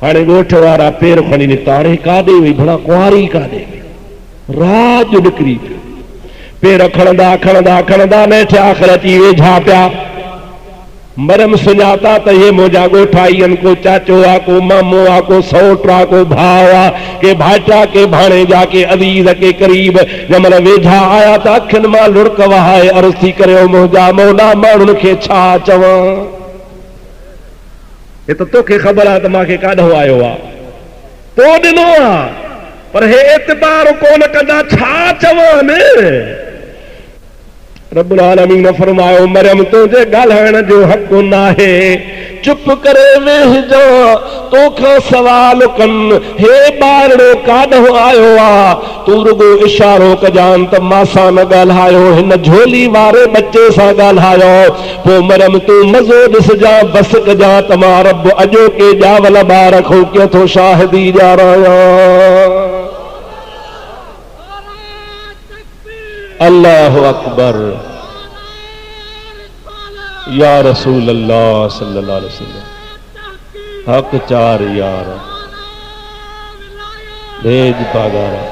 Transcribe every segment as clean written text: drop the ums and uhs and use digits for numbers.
हाणे ॻोठ वारा पेर खणी निकिता हाणे काॾे वई भला कुंवारी काॾे रात जो निकिरी पेर खणंदा खणंदा खणंदा नेठे आख़िर अची वेझा पिया मरम सुञाता त ये मुंहिंजा ॻोठ आई आहिनि को चाचो आहे को मामो आहे को सौट आहे को भाउ आहे के भाइटा के भाणेजा के अदीज़ के क़रीब जंहिंमहिल वेझा आया त अखियुनि मां लुड़क वहाए अर्ज़ थी करे मुंहिंजा मौला माण्हुनि खे छा चवां हे त तोखे ख़बर आहे त मूंखे काॾो आयो आहे तो ॾिनो आहे पर हे एतबार कोन कंदा छा चवां न रब्बुल आलमीन फरमायो मरियम तुंहिंजे ॻाल्हाइण जो हक़ नाहे चुप करे वेहजा तोखां सवाल कनि हे ॿारड़ो काॾो आयो आहे तूं रुगो इशारो कजान त मां सां न ॻाल्हायो हिन झोली वारे बच्चे सां ॻाल्हायो पोइ मरियम तूं मज़ो ॾिसजां बस कजां त मां रब अॼोके ॼावल ॿार खां कीथो शाहिदी ॾियारायां अल्लाहु अकबर या रसूल अल्लाह सल्लल्लाहु अलैहि वसल्लम हक चार यार भेज पागारा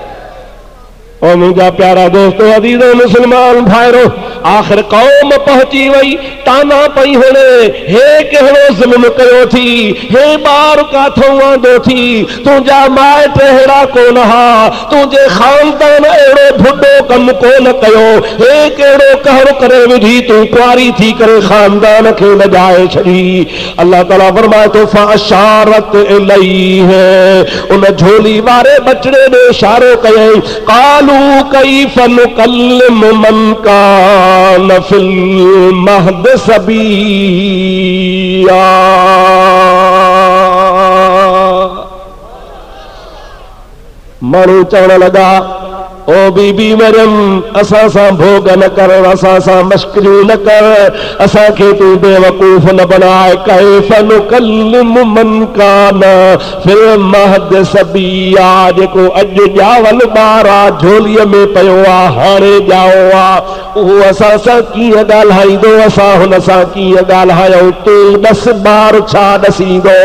ओ मुंहिंजा प्यारा दोस्तों अज़ीज़ो मुसलमान भाइरो आख़िर कौम पहुची वई ताना पई हणे हे कहिड़ो ज़ुल्म कयो थी हे ॿार काथों आंदो थी तुंहिंजा माइट अहिड़ा कोन हा तुंहिंजे ख़ानदान अहिड़ो बुढो कमु कोन कयो हे कहिड़ो कहर करे विधी तूं कुंवारी थी करे ख़ानदान खे लॼाए छॾी अल्लाह ताला फरमाए थो फ़अशारत इलैहि उन झोली वारे बचड़े ॾे इशारो कयई क़ालू कैफ़ नुकल्लिमु मन कान फिल महद सबिया माण्हू चवण लॻा ओ बीबी मरियम असां सां भोग न कर असां सां मश्करियूं न कर असांखे तूं बेवकूफ़ न बनाए कैफ़ नुकल्लिमु मन कान फिल महद सबिया जेको अॼु ॼावल ॿार आहे झोलीअ में पियो आहे हाणे ॼाओ आहे उहो असां सां कीअं ॻाल्हाईंदो असां हुन सां कीअं ॻाल्हायूं तूं ॾस ॿार छा ॾसींदो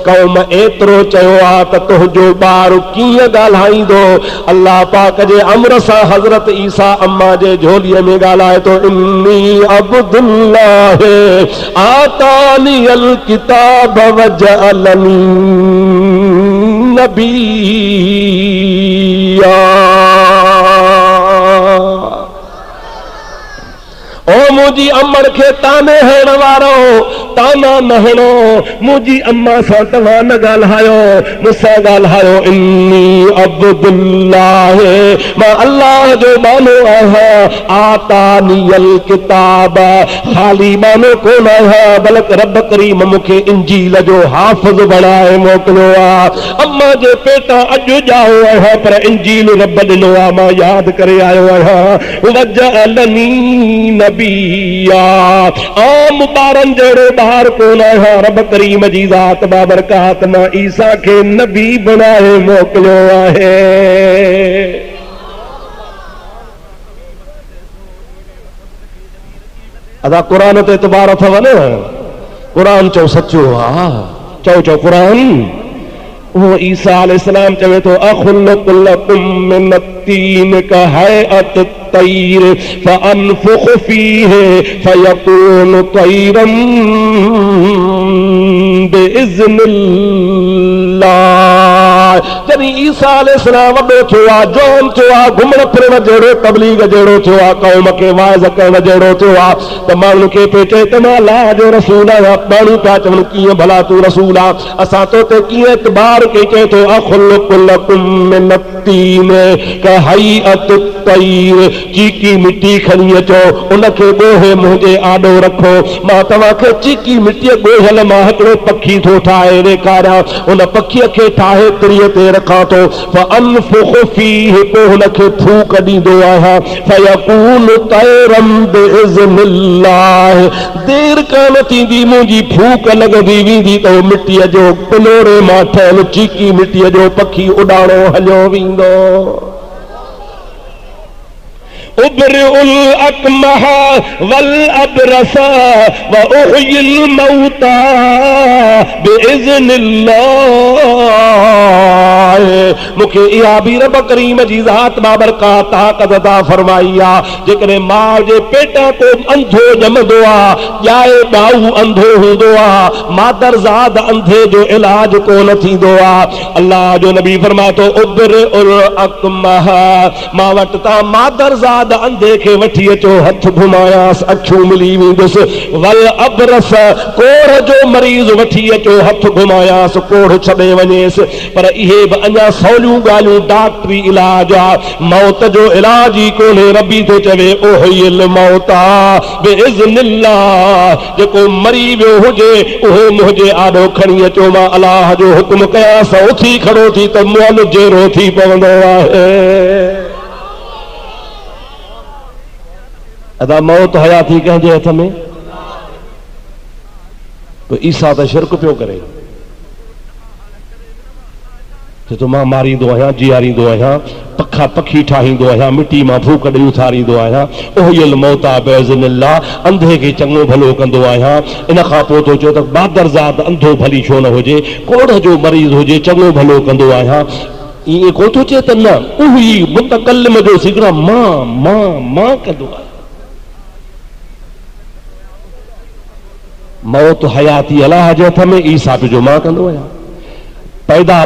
कौम एतिरो चयो आहे त तुंहिंजो ॿार कीअं ॻाल्हाईंदो अल्लाह पाक जे अमर सां हज़रत ईसा अम्मा जे झोलीअ में ॻाल्हाए थो इन्नी अब्दुल्लाह आतानियल किताब वजअलनी नबिया ओ मुंहिंजी अम्मड़ खे ताने हण वारो ताना न हणो मुंहिंजी अम्मा सां तव्हां न ॻाल्हायो मूंसां ॻाल्हायो इन्नी अब्दुल्लाह मां अल्लाह जो बानो आहियां आतानियल किताब ख़ाली बानो कोन आहियां बल्कि रब करीम मूंखे इंजील जो हाफ़िज़ बणाए मोकिलियो आहे अम्मा जे पेटां अॼु ॼाओ आहियां पर इंजील रब ॾिनो आहे मां यादि करे आयो आहियां वजअलनी नबिया आम ॿारनि जहिड़ो ॿार कोन आहियां रब करीम जी ज़ात बाबरकात मां ईसा खे नबी बनाए मोकिलियो आहे अदा क़ुरान ते एतबार अथव न क़ुरान चओ सचो आहे चओ चओ क़ुरान वो ईसा अलैहिस्सलाम चवे तो अखुलुकु लकुम मिन तीन का हैअत तैर फअनफुख फीहि फयकूनु तैरम बिइज़्निल्लाह जॾहिं ईसा अलैहिस्सलाम वॾो थियो आहे जवान थियो आहे घुमण फिरण जहिड़ो तबलीग जहिड़ो थियो आहे क़ौम खे वाइज़ करण जहिड़ो थियो आहे त माण्हुनि खे पियो चए त मां अल्लाह जो रसूल आहियां माण्हू पिया चवनि कीअं भला तूं रसूल आहे असां तो ते कीअं एतबार के चए थो अखुलुकु लकुम मिन तीन का हैअत तैर चीकी मिट्टी खणी अचो उनखे ॻोहे मुंहिंजे आॾो रखो मां तव्हांखे चीकी मिट्टीअ ॻोहियल मां हिकिड़ो पखी थो ठाहे ॾेखारियां उन पखीअ खे ठाहे तिरीअ ते रखां थो फअनफुख फीहि पोइ हुनखे फूक ॾींदो आहियां फयकूनु तैरम बिइज़्निल्लाह देरि कान थींदी मुंहिंजी फूक लॻंदी वेंदी त मिट्टीअ जो पिलोरे मां ठहियल चीकी मिट्टीअ जो पखी उॾाणो हलियो वेंदो उबरिउल अकमह वल अबरस व उहयिल मौता बिइज़्निल्लाह मूंखे इहा बि रब करीम जी ज़ात बाबरकात ताक़त अता फरमाई आहे। जेकॾहिं माउ जे पेटां को अंधो ॼमंदो आहे, ॼाए ॿाहू अंधो हूंदो आहे, मादरज़ाद अंधे जो इलाज कोन थींदो आहे। अल्लाह जो नबी फरमाए थो उबर उल अकमह, मां वटि तव्हां मादरज़ाद अंधे खे वठी अचो, हथ घुमायासि अखियूं मिली वेंदुसि। वल अबरस, कोढ़ जो मरीज़ वठी अचो, हथ घुमायासि कोढ़ छॾे वञेसि। पर इहे बि अञा सवलियूं ॻाल्हियूं, डॉक्टरी इलाज आहे, मौत जो इलाज ई कोन्हे। रबी थो चवे ओहिल मौता बिइज़्निल्लाह, जेको मरी वियो हुजे उहे मुंहिंजे आॾो खणी अचो, मां अलाह जो हुकुम कयांसि, उथी खड़ो थी त मुअल जहिड़ो थी पवंदो आहे। अदा मौत हयाती कंहिंजे हथ में? तो ईसा त शिरक पियो करे, तो मां मारींदो आहियां, जीआरींदो आहियां, पखा पखी ठाहींदो आहियां, मिट्टी मां फूक ॾेई उथारींदो आहियां, ओहियल मौता बिइज़्निल्लाह, अंधे खे चङो भलो कंदो आहियां। इन खां पोइ थो चओ त मादरज़ाद अंधो भली छो न हुजे, कोढ़ जो मरीज़ हुजे, चङो भलो कंदो आहियां। ईअं कोन थो चए त न, उही मुतकल्लिम जो सिगरा मां कंदो आहियां। मौत हयाती अलाह जे हथ में, ईसा जो मां कंदो आहियां। पैदा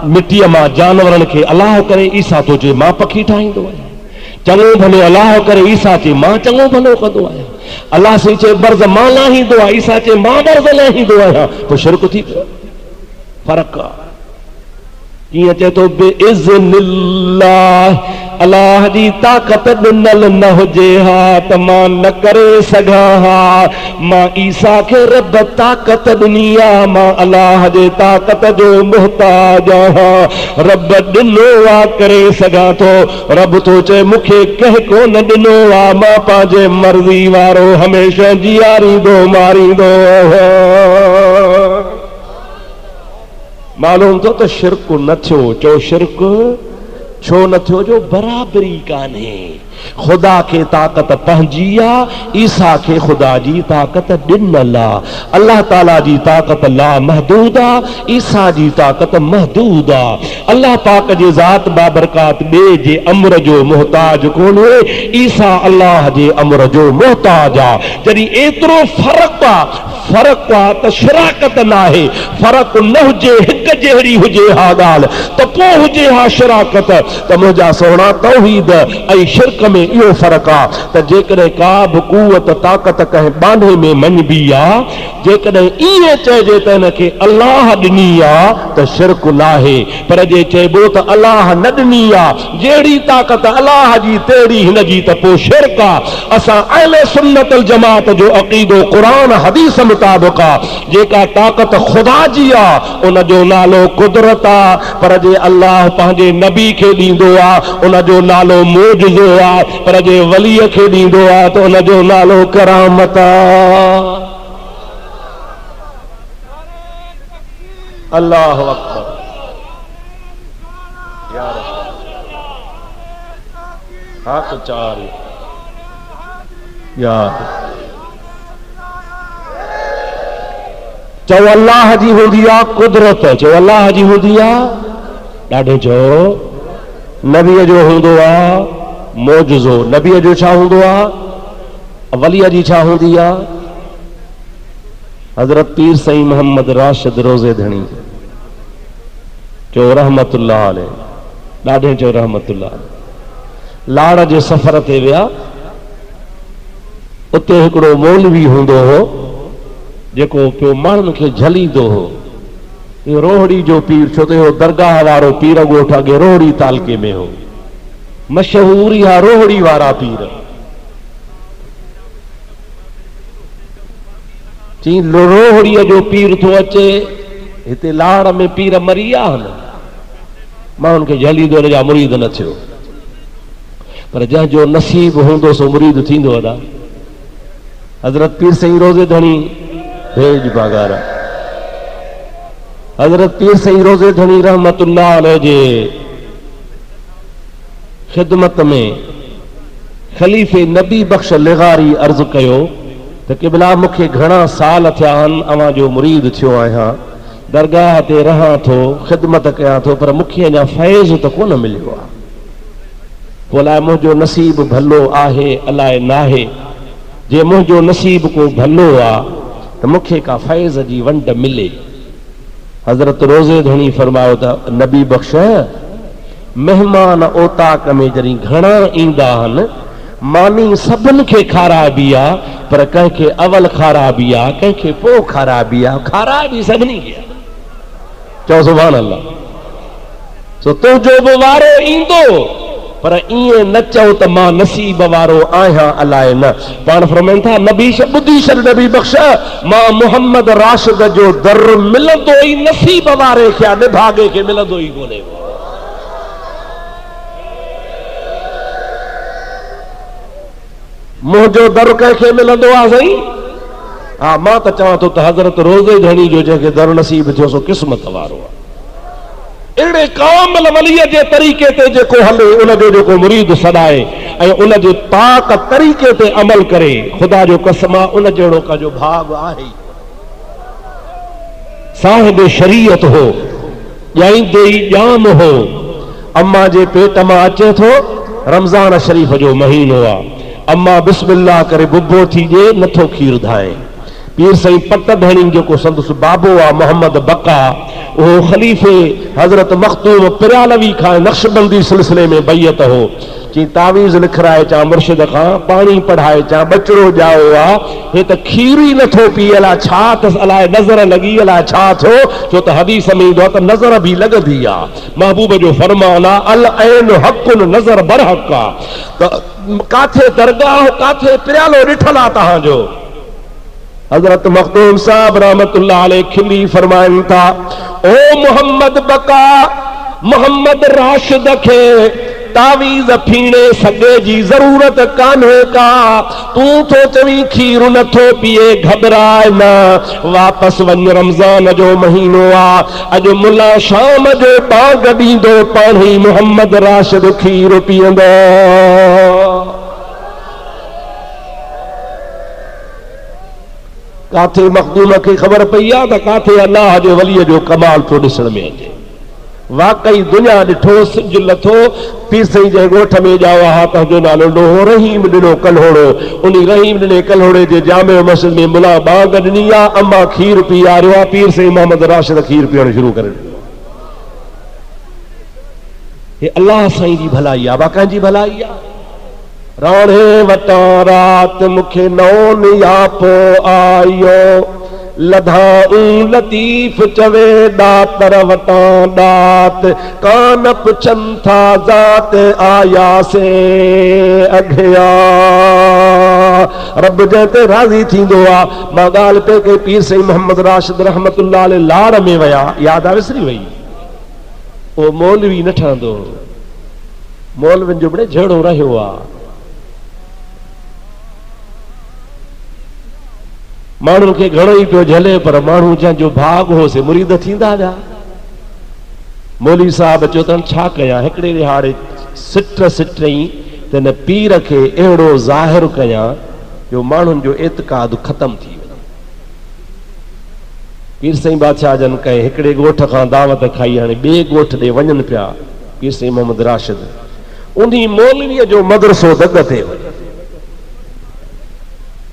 मिट्टीअ मां जानवरनि खे अलाह करे, ईसा थो चए मां पखी ठाहींदो आहियां। चङो भलो अलाह करे, ईसा चए मां चङो भलो कंदो आहियां। अलाह साईं चए बर्ज़ मां लाहींदो आहे, ईसा चए मां बर्ज़ लाहींदो आहियां। पोइ शिरक थी पियो, फ़र्क़ु आहे। कीअं चए थो बिइज़्निल्लाह, अलाह जी ताक़त ॾिनल न हुजे हा त मां न करे सघां हा। मां ईसा खे रब ताक़त ॾिनी आहे, मां अलाह जे ताक़त जो मुहताज आहियां। रब ॾिनो आहे करे सघां थो। रब थो चए मूंखे कंहिं कोन ॾिनो आहे, मां पंहिंजे मर्ज़ी वारो हमेशह जीआरींदो मारींदो आहियां। मालूम थो त शिरक न थियो। चओ शिरक छो न थियो? जो बराबरी कान्हे। खुदा खे ताक़त पंहिंजी आहे, ईसा खे खुदा जी ताक़त ॾिनल आहे। अल्लाह ताला जी ताक़त ला महदूद आहे, ईसा जी ताक़त महदूद आहे। अल्लाह पाक जी ज़ात बाबरकात ॿिए जे अमर जो मुहताज कोन्हे, ईसा अल्लाह जे अमर जो मुहताज आहे। जॾहिं एतिरो फ़र्क़ु आहे त शराकत न आहे। फ़र्क़ु न हुजे, हिकु जहिड़ी हुजे हा ॻाल्हि, त पोइ हुजे हा शराकत। त मुंहिंजा सोना तौहीद ऐं शिरक में इहो फ़र्क़ु आहे त जेकॾहिं का बि कुवत ताक़त कंहिं बांधे में मञबी आहे, जेकॾहिं ईअं चइजे त हिनखे अलाह ॾिनी आहे त शिरक नाहे। पर जे चइबो त अलाह न ॾिनी आहे, जहिड़ी ताक़त अलाह जी तहिड़ी हिन जी, त पोइ शिरक आहे। असां अहले सुन्नत वल जमात जो अक़ीदो क़ुरान हदीस मुताबिक़ आहे। जेका ताक़त ख़ुदा जी आहे उन जो नालो कुदरत आहे, पर जे अलाह पंहिंजे नबी खे ॾींदो आहे उन जो नालो मोजज़ो आहे, पर जे वलीअ खे ॾींदो आहे त उन जो नालो करामत आहे। अल्लाह अकबर। हाँ तो चार यार चो अल्लाह जी हूंदी आहे कुदरत, चो अल्लाह जी हूंदी आहे ॾाढे। चो नबीअ जो हूंदो आहे मोजज़ो, नबीअ जो छा हूंदो आहे? वलीअ जी छा हूंदी आहे? हज़रत पीर सईं मोहम्मद राशिद रोज़े धणी चो रहमतुल्लाह अलैह, ॾाढे चो रहमतुल्लाह। लाड़ जे सफ़र ते विया, उते हिकिड़ो मौलवी हूंदो हो जेको पियो माण्हुनि खे झलींदो हो। इहो रोहड़ी जो पीर, छो त इहो दरगाह वारो पीर ॻोठ अॻे रोहड़ी तालके में हो, मशहूर इहा रोहड़ी वारा पीर। चई रोहड़ीअ जो पीर थो अचे, हिते लाड़ में पीर मरी विया न, माण्हुनि खे झलींदो, हिन जा मुरीद न थियो। पर जंहिंजो नसीब हूंदो सो मुरीद थींदो। अदा हज़रत पीर सईं रोज़े धणी भेज बागारा, हज़रत पीर सईं रोज़े धणी रहमतुल्लाह अलैह जे ख़िदमत में ख़लीफ़े नबी बख्श लिगारी अर्ज़ कयो त क़िबला मूंखे घणा साल थिया आहिनि अवां जो मुरीद थियो आहियां। दरगाह ते रहां थो, ख़िदमत कयां थो, पर मूंखे अञा फैज़ त कोन मिलियो आहे। पोइ अलाए मुंहिंजो नसीब भलो आहे अलाए नाहे। जे मुंहिंजो नसीब को भलो आहे त मूंखे का फैज़ जी वंड मिले। हज़रत रोज़े धणी फरमायो त नबी बख़्श, महिमान ओताक में जॾहिं घणा ईंदा आहिनि, मानी सभिनि खे खाराइबी आहे, पर कंहिंखे अवल खाराइबी आहे, कंहिंखे पोइ खाराइबी आहे, खाराइबी सभिनी खे आहे। चओ सुभान अल्लाह। सो तुंहिंजो बि वारो ईंदो, पर ईअं न चओ त मां नसीब वारो आहियां अलाए न। पाण फरमाइनि था नबी ॿुधी छॾ नबी बख़्श, मां मोहम्मद राशिद जो दर मिलंदो ई नसीब वारे खे आहे, निभागे खे मिलंदो ई कोन्हे। मुंहिंजो दर कंहिंखे मिलंदो आहे साईं? हा, मां त चवां थो त हज़रत रोज़े धणी जो जंहिंखे दर नसीब थियो सो क़िस्मत वारो आहे। अहिड़े कामिल वलीअ जे तरीक़े ते जेको हले, उनजो जेको मुरीद सॾाए ऐं उनजे पाक तरीक़े ते अमल करे, ख़ुदा जो कसम आहे उन जहिड़ो का जो भाग आहे। साहिब शरीयत हो, ॼाईंदे ई ॼाम हो। अम्मा जे पेट मां अचे थो, रमज़ान शरीफ़ जो महीनो आहे। अम्मा बिस्मिल्लाह करे बुबो थी ॾे, नथो खीर धाए। पीर साईं पट धणी जेको संदसि बाबो आहे मोहम्मद बका, उहो ख़लीफ़े हज़रत मखतूम पिरालवी खां नक्शबंदी सिलसिले में बैयत हो। चई तावीज़ लिखराए चा मुर्शिद खां, पाणी पढ़ाए चा, बचड़ो ॼाओ आहे, हे त खीर ई नथो पी, अलाए छा त अलाए नज़र लॻी, अलाए छा थियो। छो त हदीस में ईंदो आहे त नज़र बि लॻंदी आहे। महबूब जो फरमान आहे अल ऐन हक़ुन नज़र बरहक़ आहे। त काथे दरगाह, काथे पिरालो ॾिठल आहे तव्हांजो। हज़रत मखदूम साहब रहमतुल्लाह अलैह खिली फरमाइनि था, ओ मोहम्मद बका, मोहम्मद राशिद खे तावीज़ फीणे सॻे जी ज़रूरत कान्हे का। तूं थो चवीं खीर नथो पीए, घबराए न, वापसि वञ, रमज़ान जो महीनो आहे। अॼु मुला शाम जो बाग ॾींदो, पाण ई मोहम्मद राशिद खीर पीअंदो। काथे मखदूम खे ख़बर पई आहे त काथे अल्लाह जे वलीअ जो कमाल थो ॾिसण में अचे। वाकई दुनिया ॾिठो, सिज लथो, पीर साईं जे ॻोठ में ॼावा हा, तंहिंजो नालो ॾोहो रहीम ॾिनो कल्होड़ो। उन रहीम ॾिने कल्होड़े जे जामे मस्जिद में मुला बाग ॾिनी आहे, अम्मा खीर पी आरियो आहे। पीर साईं मोहम्मद राशिद खीर पीअण शुरू करे ॾिनो। हे अल्लाह साईं जी भलाई आहे, बाक़ाइनि जी भलाई आहे। राणे वटां रात मूंखे नौ नियापो आयो, लधाऊं लतीफ़ चवे दातर वटां दात, कान पुछनि था ज़ात आया से अॻिया। रब जंहिं ते राज़ी थींदो आहे। मां ॻाल्हि पे के पीर साईं मोहम्मद राशिद रहमतुल्लाह अलैह लाड़ में विया, यादि आहे विसरी वई। उहो मौलवी न ठहंदो, मौलवियुनि जो बड़े जहिड़ो रहियो आहे। माण्हुनि खे घणो ई पियो झले, पर माण्हू जंहिंजो भाग हो से मुरीद थींदा विया। मौलवी साहब चयो त छा कयां, हिकिड़े रिहाड़े सिट सिटई त हिन पीर खे अहिड़ो ज़ाहिर कयां जो माण्हुनि जो एतिक़ाद ख़तम थी वञे। पीर साईं बादशाह जन कई, हिकिड़े ॻोठ खां दावत खाई, हाणे ॿिए ॻोठ ॾे वञनि पिया पीर साईं मोहम्मद राशिद। उन्ही मौलवीअ जो मदरसो दग ते वञे,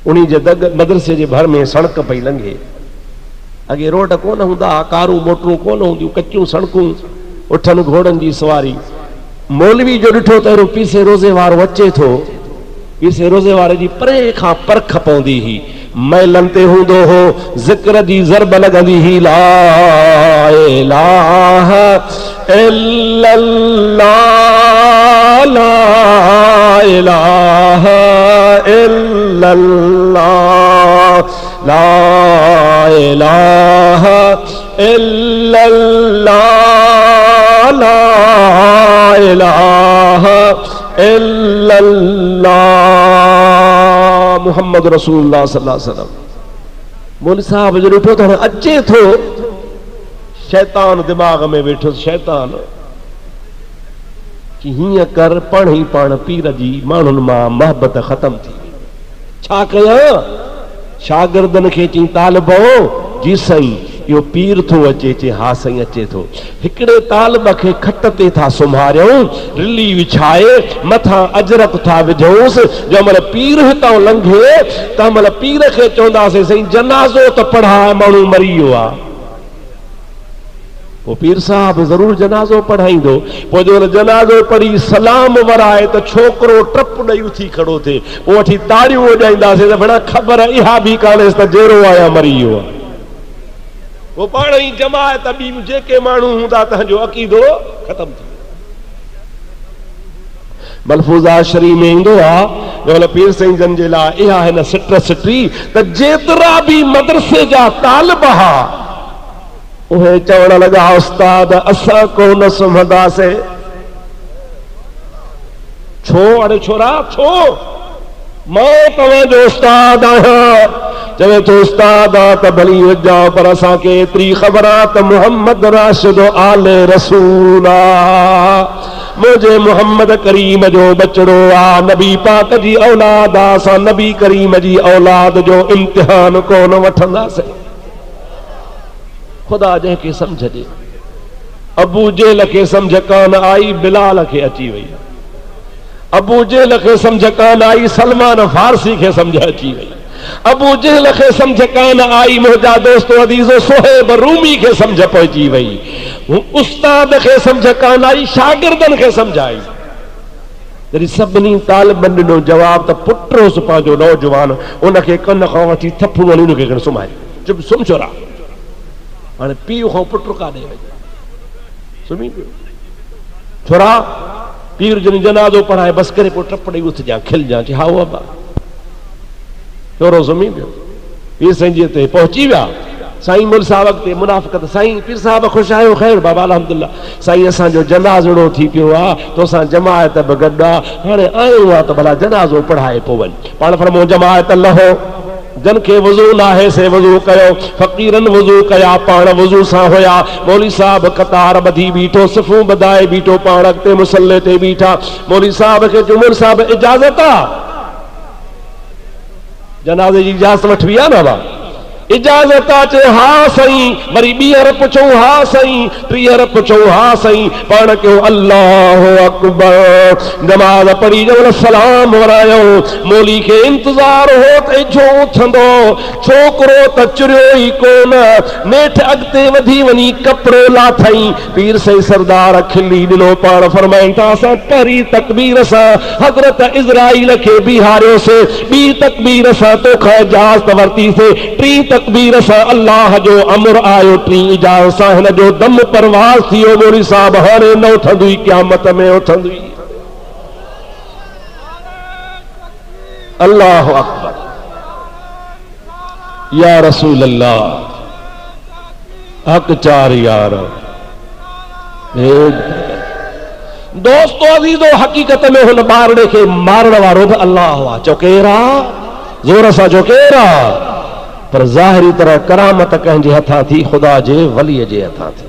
उन्ही जे दग मदरसे जे भर में सड़क पई लंघे। अॻे रोड कोन हूंदा, कारूं मोटरूं कोन हूंदियूं, कचियूं सड़कूं, उठनि घोड़नि जी सवारी। मौलवी जो ॾिठो त अहिड़ो पीसे रोज़े वारो अचे थो। पीसे रोज़े वारे जी परे खां परख पवंदी हुई, महलनि ते हूंदो हो, ज़िक्र जी ज़रब लॻंदी हुई, ला इलाहा इल्लल्लाह, ला इलाहा इल्लल्लाह, ला इलाहा इल्लल्लाह, ला इलाहा इल्लल्लाह, मुहम्मद रसूलुल्लाह सल्लल्लाहु अलैहि वसल्लम। मौलवी साहब जो ॾिठो त अचे थो, शैतान दिमाग़ में वेठो, शैतान कि हीअं कर, पाण ई पाण पीर जी माण्हुनि मां मोहबत ख़तम थी। छा कयां? शागिर्दनि खे चई, तालिबो जी साईं यो पीर थो अचे हाँ साईं अचे थो। हिकिड़े तालिब खे खट ते था सुम्हारियूं, रिली विछाए मथां अजरक था विझूंसि। जंहिं महिल पीर हितां लंघे तंहिं महिल पीर खे चवंदासीं साईं जनाज़ो त पढ़ाए, माण्हू मरी वियो आहे। पोइ पीर साहब ज़रूर जनाज़ो पढ़ाईंदो। पोइ जो जनाज़ो पढ़ी सलाम वराए त छोकिरो टप ॾेई उथी खड़ो थिए। पोइ वठी ताड़ियूं वॼाईंदासीं त भेण ख़बर इहा बि कान्हेसि त जहिड़ो आया मरी वियो आहे। पोइ पाण ई जमायत ॿी जेके माण्हू हूंदा तव्हांजो अक़ीदो ख़तम थी। मलफूज़ा शरीफ़ में ईंदो आहे पीर साईं जन जे लाइ इहा हिन सिट सिटी त जेतिरा बि मदरसे जा तालिब हुआ उहे चवण लॻा उस्ताद असां कोन सुम्हंदासीं। छो? अरे छोरा छो? मां तव्हांजो उस्ताद आहियां। चवे थो उस्ताद त भली विझां पर असांखे एतिरी ख़बर आहे त मुहम्मद राशिद आले रसूल आहे। मुंहिंजे मुहम्मद करीम जो बचड़ो आहे, नबी पाक जी औलाद आहे। असां नबी करीम जी औलाद जो इम्तिहान कोन वठंदासीं। खुदा जंहिंखे समझ ॾे। अबू जेल खे समझ कान आई, बिलाल खे अची वई। अबू जेल खे समझ कान आई, सलमान फारसी खे समझ अची वई। अबू जेल खे समझ कान आई, मुंहिंजा दोस्तो अदीज़ो सोहेब रूमी खे समझ पहुची वई। उस्ताद खे समझ कान आई, शागिर्दनि खे समझ आई। जॾहिं सभिनी तालिबनि ॾिनो जवाब त पुटोसि पंहिंजो नौजवान, उनखे कन खां वठी थप्पू वञी उनखे सुम्हाए चुप सुम्ह छोरा। हाणे पीउ खां पुटु काॾे वई, सुम्ही पियो। छोरा पीर जन जनाज़ो पढ़ाए बसि करे पोइ टप ॾेई उथजां खिलजां हा अबा। छोरो सुम्ही पियो। पीर साईं जी ते पहुची विया। साईं मुल साहब ते मुनाफ़िक़त साईं पीर साहब ख़ुशि आहियो? ख़ैर बाबा अल्हम्दुलिल्लाह। साईं असांजो जनाज़ो थी पियो आहे, तोसां जमायत बि गॾु आहे, हाणे आयो आहे त भला जनाज़ो पढ़ाए पोइ वञ। पाण फरमो जमायत लहो, जन के वज़ू नाहे से वज़ू कयो। फ़क़ीरन वज़ू कया, पाण वज़ू सां हुया। मौली साहब कतार ॿधी बीठो, सिफ़ूं ॿधाए बीठो, पाण अॻिते मुसल्ले ते बीठा। मौली साहब खे जुमर साहब इजाज़त आहे? जनाज़े जी इजाज़त वठी विया न बाबा। इजाज़त अचे हा साईं, वरी ॿीहर पुछूं हा साईं, टीहर पुछूं हा साईं। पाण कयो अल्लाह अकबर, नमाज़ पढ़ी जब सलाम वरायो। मौली खे इंतज़ार हो त छो उथंदो, छोकिरो त चुरियो ई कोन। नेठ अॻिते वधी वञी कपिड़ो लाथई। पीर साईं सरदार खिली ॾिनो। पाण फरमाइनि था असां पहिरीं तकबीर सां हज़रत इज़राइल खे बीहारियोसीं, ॿी तकबीर सां तोखां इजाज़त वरितीसीं, टी तकबीर सां अल्लाह जो अमर आयो, टी इजाज़त सां हिन जो दम परवाज़ थियो। मौली साहब हाणे न उथंदी, क़यामत में उथंदी। अल्लाह अकबर या रसूल अल्लाह, हक चार यार। दोस्तो अज़ीज़ो हकीकत में हुन ॿारड़े खे मारण वारो बि अल्लाह हुआ। चौकेरा ज़ोर सां चौकेरा, पर ज़ाहिरी तरह करामत कंहिंजे हथां थी, ख़ुदा जे वलीअ जे हथां थी।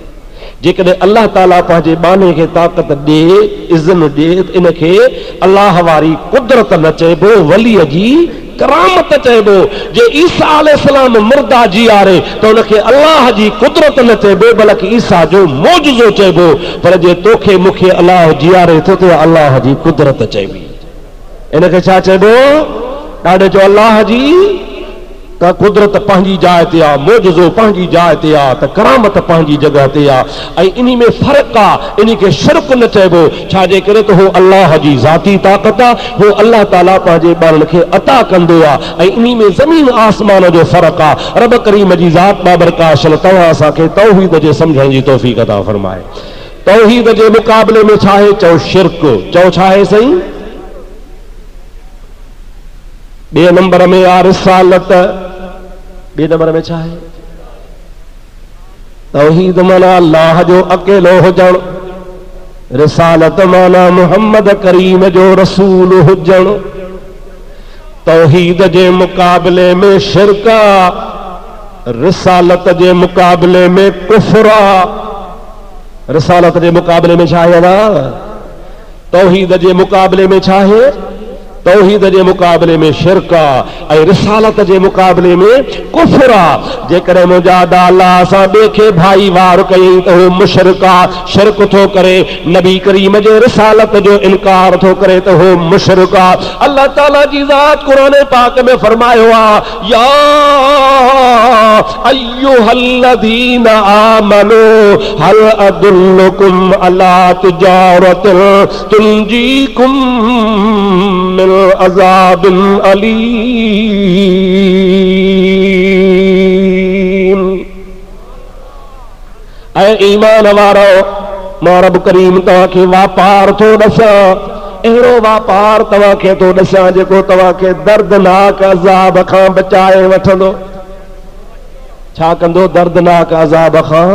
जेकॾहिं अल्लाह ताला पंहिंजे बाने खे ताक़त ॾे, इज़्न ॾे, त इनखे अल्लाह वारी कुदरत न चइबो, वलीअ जी करामत चइबो। जे ईसा अलैहिस्सलाम मुर्दा जीआरे त उनखे अल्लाह जी कुदरत न चइबो, बल्कि ईसा जो मौजज़ो चइबो। पर जे तोखे मूंखे अल्लाह जीआरे थो त अल्लाह जी कुदरत चइबी। इनखे छा चइबो? ॾाढे जो अल्लाह जी त कुदरत पंहिंजी जाइ ते आहे, मौजज़ो पंहिंजी जाइ ते आहे, त करामत पंहिंजी जॻह ते आहे। ऐं इन में फ़र्क़ु आहे, इन खे शिरक न चइबो। छाजे करे त हो अल्लाह जी ज़ाती ताक़त आहे, हो अल्लाह ताला पंहिंजे ॿारनि खे अता कंदो आहे। ऐं इन में ज़मीन आसमान जो फ़र्क़ु आहे। रब करीम जी ज़ात बाबरकाशल तव्हां असांखे तौहीद जे सम्झण जी तौफ़ीक़ अता फ़रमाए। तौहीद जे मुक़ाबले में छा आहे? चओ शिरक। चओ छा आहे साईं? ॿिए नंबर में आहे रिसालत। ॿिए नंबर में छा आहे? तौहीद माना अल्लाह जो अकेलो हुजण, रिसालत माना मुहम्मद करीम जो रसूल हुजण। तौहीद जे मुक़ाबले में शिरक, रिसालत जे मुक़ाबले में कुफ्र। रिसालत जे मुक़ाबले में छा आहे? तौहीद जे मुक़ाबले में छा आहे? तौहीद के मुकाबले में शिरक आ, रिसालत के मुकाबले में कुफर आ। जेकॾहिं मुंहिंजा दाला असां ॿिए खे भाई वार कयईं त उहो मुशरिक आ, शिरक थो करे। नबी करीम जे रिसालत जो इनकार थो करे त उहो मुशरिक आ। अल्लाह ताला जी ज़ात क़ुरान पाक में फरमायो आ, या अय्युहल्लज़ीन आमनू हल अदुल्लुकुम अला तिजारतिन तुंजीकुम मिन अज़ाबिन अलीम। ऐ ईमान वारो, मां रब करीम तव्हांखे वापार थो ॾसां, अहिड़ो वापार तव्हांखे थो ॾसां जेको तव्हांखे दर्दनाक अज़ाब खां बचाए वठंदो। छा कंदो? दर्दनाक अज़ाब खां।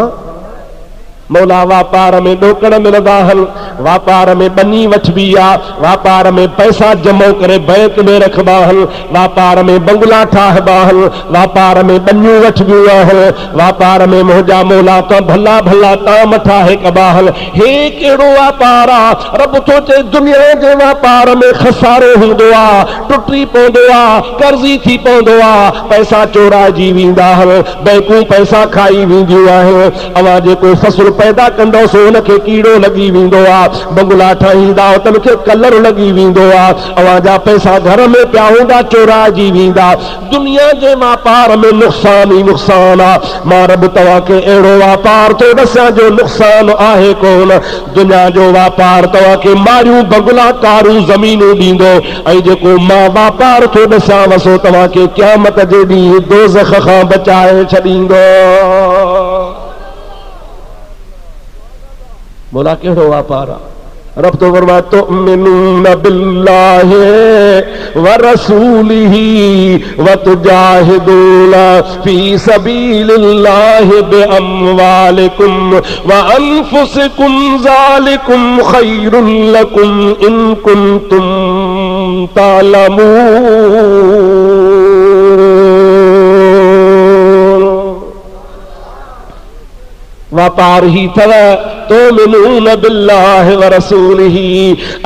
मौला वापार में ॾोकड़ मिलंदा आहिनि, वापार में बनी वठबी आहे, वापार में पैसा जमा करे बैंक में रखबा आहिनि, वापार में बंगला ठाहिबा आहिनि, वापार में बनियूं वठबियूं आहिनि, वापार में मुंहिंजा मौला त भला भला ताम ठाहे कबा आहिनि। हे कहिड़ो वापार आहे? रब थो चए दुनिया जे वापार में खसारो हूंदो आहे, टुटी पवंदो आहे, कर्ज़ी थी पवंदो आहे, पैसा चोराइजी वेंदा आहिनि, बैंकूं पैसा खाई वेंदियूं आहिनि। अवां जेको फसल पैदा कंदो सो उनखे कीड़ो लगी वेंदो आहे, बंगला ठाहींदा त उनखे कलर लगी वेंदो आहे, अवां जा पैसा घर में पिया हूंदा चोराइजी वेंदा। दुनिया जे वापार में नुक़सान ही नुक़सान आहे। मां रब तव्हांखे अहिड़ो वापार थो ॾसां जो नुक़सान आहे कोन। दुनिया जो वापार तव्हांखे मारियूं बंगला कारूं ज़मीनूं ॾींदो, ऐं जेको मां वापार थो ॾसां सो तव्हांखे क़यामत जे ॾींहुं दोज़ख खां बचाए छॾींदो। मौला कहिड़ो वापार आहे? रब तो फरमाए तुमिनून बिल्लाहि व रसूलिही व तुजाहिदूना फी सबीलिल्लाहि बिअमवालिकुम व अनफुसिकुम ज़ालिकुम खैरुल लकुम इन कुंतुम तालमून। वापार ही थव तुमिनून बिल्लाहि व रसूलिही,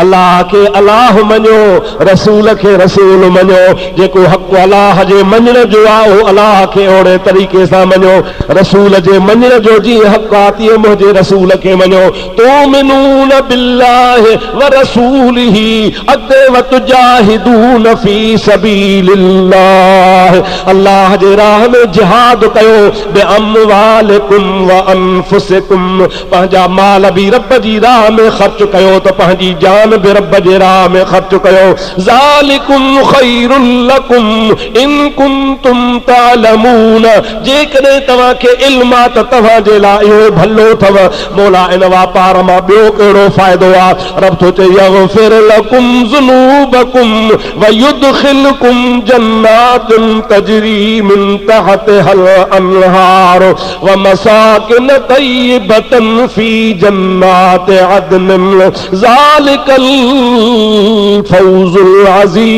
अल्लाह के अल्लाह मञो, रसूल के रसूल मञो। जेको हक़ अल्लाह जे मञण जो आहे उहो अल्लाह खे ओड़े तरीक़े सां मञो, रसूल जे मञण जो जीअं हक़ आहे तीअं मुंहिंजे रसूल खे मञो। तुमिनून बिल्लाहि व रसूलिही अॻिते व तुजाहिदून फी सबीलिल्लाह, अल्लाह जे राह में जिहाद कयो, बिअमवालिकुम व अनफुसिकुम, पंहिंजा माल भी रब जी राह में खर्च कयो तो पंहिंजी जान भी रब जे राह में खर्च कयो। ज़ालिकुम खैरुल लकुम इन कुंतुम तालमून, जेकॾहिं तव्हांखे इल्म आहे त तव्हांजे लाइ इहो भलो अथव। मौला इन वापार मां ॿियो कहिड़ो फ़ाइदो आहे? रब थो चए यग़फिर लकुम ज़ुनूबकुम व युदखिलकुम जन्नातिन तजरी मिन तहतिहल अनहार व मसाकिन तय्यबतन फी जन्नात अदन ज़ालिकल फौजुल अज़ीम।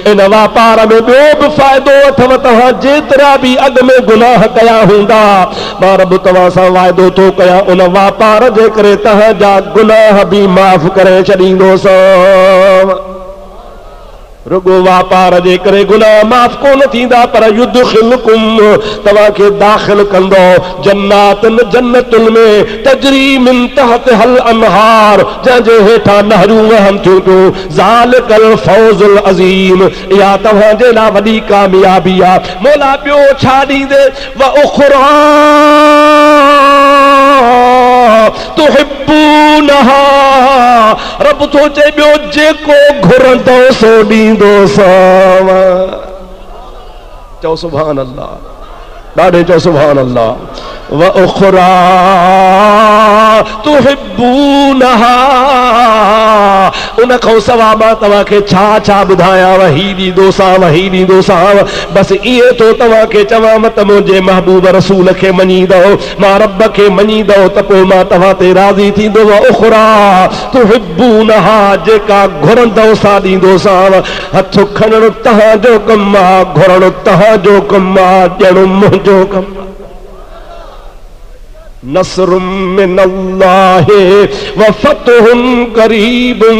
इन वापार में ॿियो बि फ़ाइदो अथव। तव्हां जेतिरा बि अॻ में गुनाह कया हूंदा, मां रब तव्हां सां वाइदो थो कयां उन वापार जे करे तव्हांजा गुनाह बि माफ़ करे छॾींदोसां। रुगो वापार जे करे गुनाह माफ़ कोन थींदा, पर युदखिलकुम तव्हांखे दाख़िल कंदो जन्नातुन जन्नतुन में तजरी मिन तहतिहल अनहार, जंहिंजे हेठां नहरूं वहनि थियूं थियूं। ज़ालिकल फौजुल अज़ीम, इहा तव्हांजे लाइ वॾी कामयाबी आहे। मौला ॿियो छा ॾींदे? व उखरा तुहिब्बूनहा, रब थो चए ॿियो जेको घुरंदो सो ॾींदोसांव। चओ सुभान अल्लाह, ॾाढे चओ सुभान अल्लाह। व उखरा तुहिब्बूनहा, उन खां सवाइ मां तव्हांखे छा छा ॿुधायांव? ही ॾींदोसांव, ही ॾींदोसांव। बसि इहे थो तव्हांखे चवां त मुंहिंजे महबूब रसूल खे मञींदो, मां रब खे मञींदो त पोइ मां तव्हां ते राज़ी थींदो। उखरा तुहिब्बूनहा, जेका घुरंदो सां ॾींदोसांव। हथ खणणु तव्हांजो कमु आहे, घुरणु तव्हांजो कमु आहे, ॾियणु मुंहिंजो कमु आहे। नस्रुम मिनल्लाहि व फतहुन करीबुन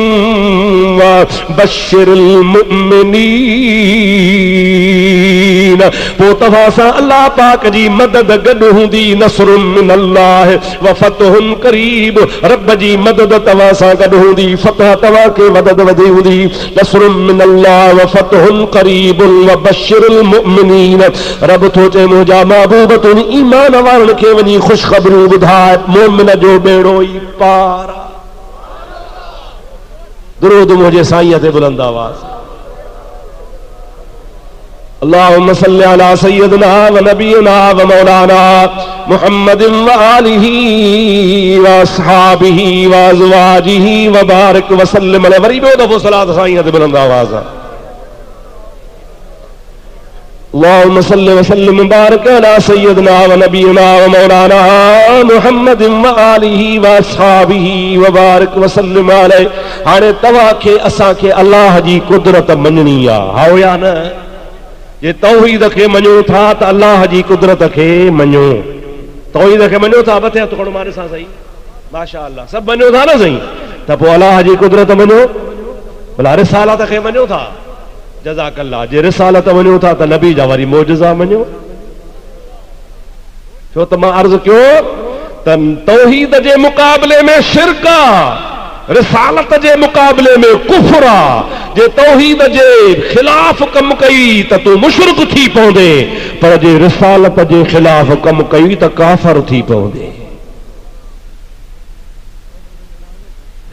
व बश्शिरिल मुमिनीन। पो तव्हां सां अल्लाह पाक जी मदद गॾु हूंदी। नस्रुम मिनल्लाहि व फतहुन करीब, रब जी मदद तव्हां सां गॾु हूंदी, फतह तव्हां खे मदद वधी हूंदी। नस्रुम मिनल्लाहि व फतहुन करीबुन व बश्शिरिल मुमिनीन। रब थो चए मुंहिंजा महबूब तुंहिंजी ईमान वारनि खे वञी ख़ुशख़बरी बुधाए, मोमिन जो बेड़ो ई पार। दुरूद मुंहिंजे साईं ते बुलंद आवाज़। अल्लाहुम्मा सल्लि अला सय्यदिना व नबीना व मौलाना मुहम्मदिन व आलिही व अस्हाबिही व अज़वाजिही व बारिक व सल्लिम अलैहि। वरी ॿियो दफ़ो सलात साईं ते बुलंद आवाज़। अल्लाहुम्मा सल्लि व सल्लिम बारिक अला सय्यदिना व नबीना व मौलाना मुहम्मदिन व आलिही व अस्हाबिही व बारिक व सल्लिम अलैहि। हाणे तव्हां खे असां खे अल्लाह जी कुदरत मञणी आहे, हाओ या न? जे तौहीद खे मञो था त अल्लाह जी कुदरत खे मञो। तौहीद खे मञो था, मथे हथ खणो मारे सां सही, माशा अल्लाह, सभु मञो था न सही, त पोइ अल्लाह जी कुदरत मञो। भला रिसालत खे मञो था, जज़ाकल्लाह। जे रिसालत मञो था त नबी जा वरी मोजज़ा मञो। छो त मां अर्ज़ कयो त तौहीद जे मुक़ाबले में शिरक आहे, रिसालत जे मुक़ाबले में कुफ्र आहे। जे तौहीद जे ख़िलाफ़ कम कई त तूं मुशरिक थी पवंदे, पर जे रिसालत जे ख़िलाफ़ कम कई त काफ़िर थी पवंदे।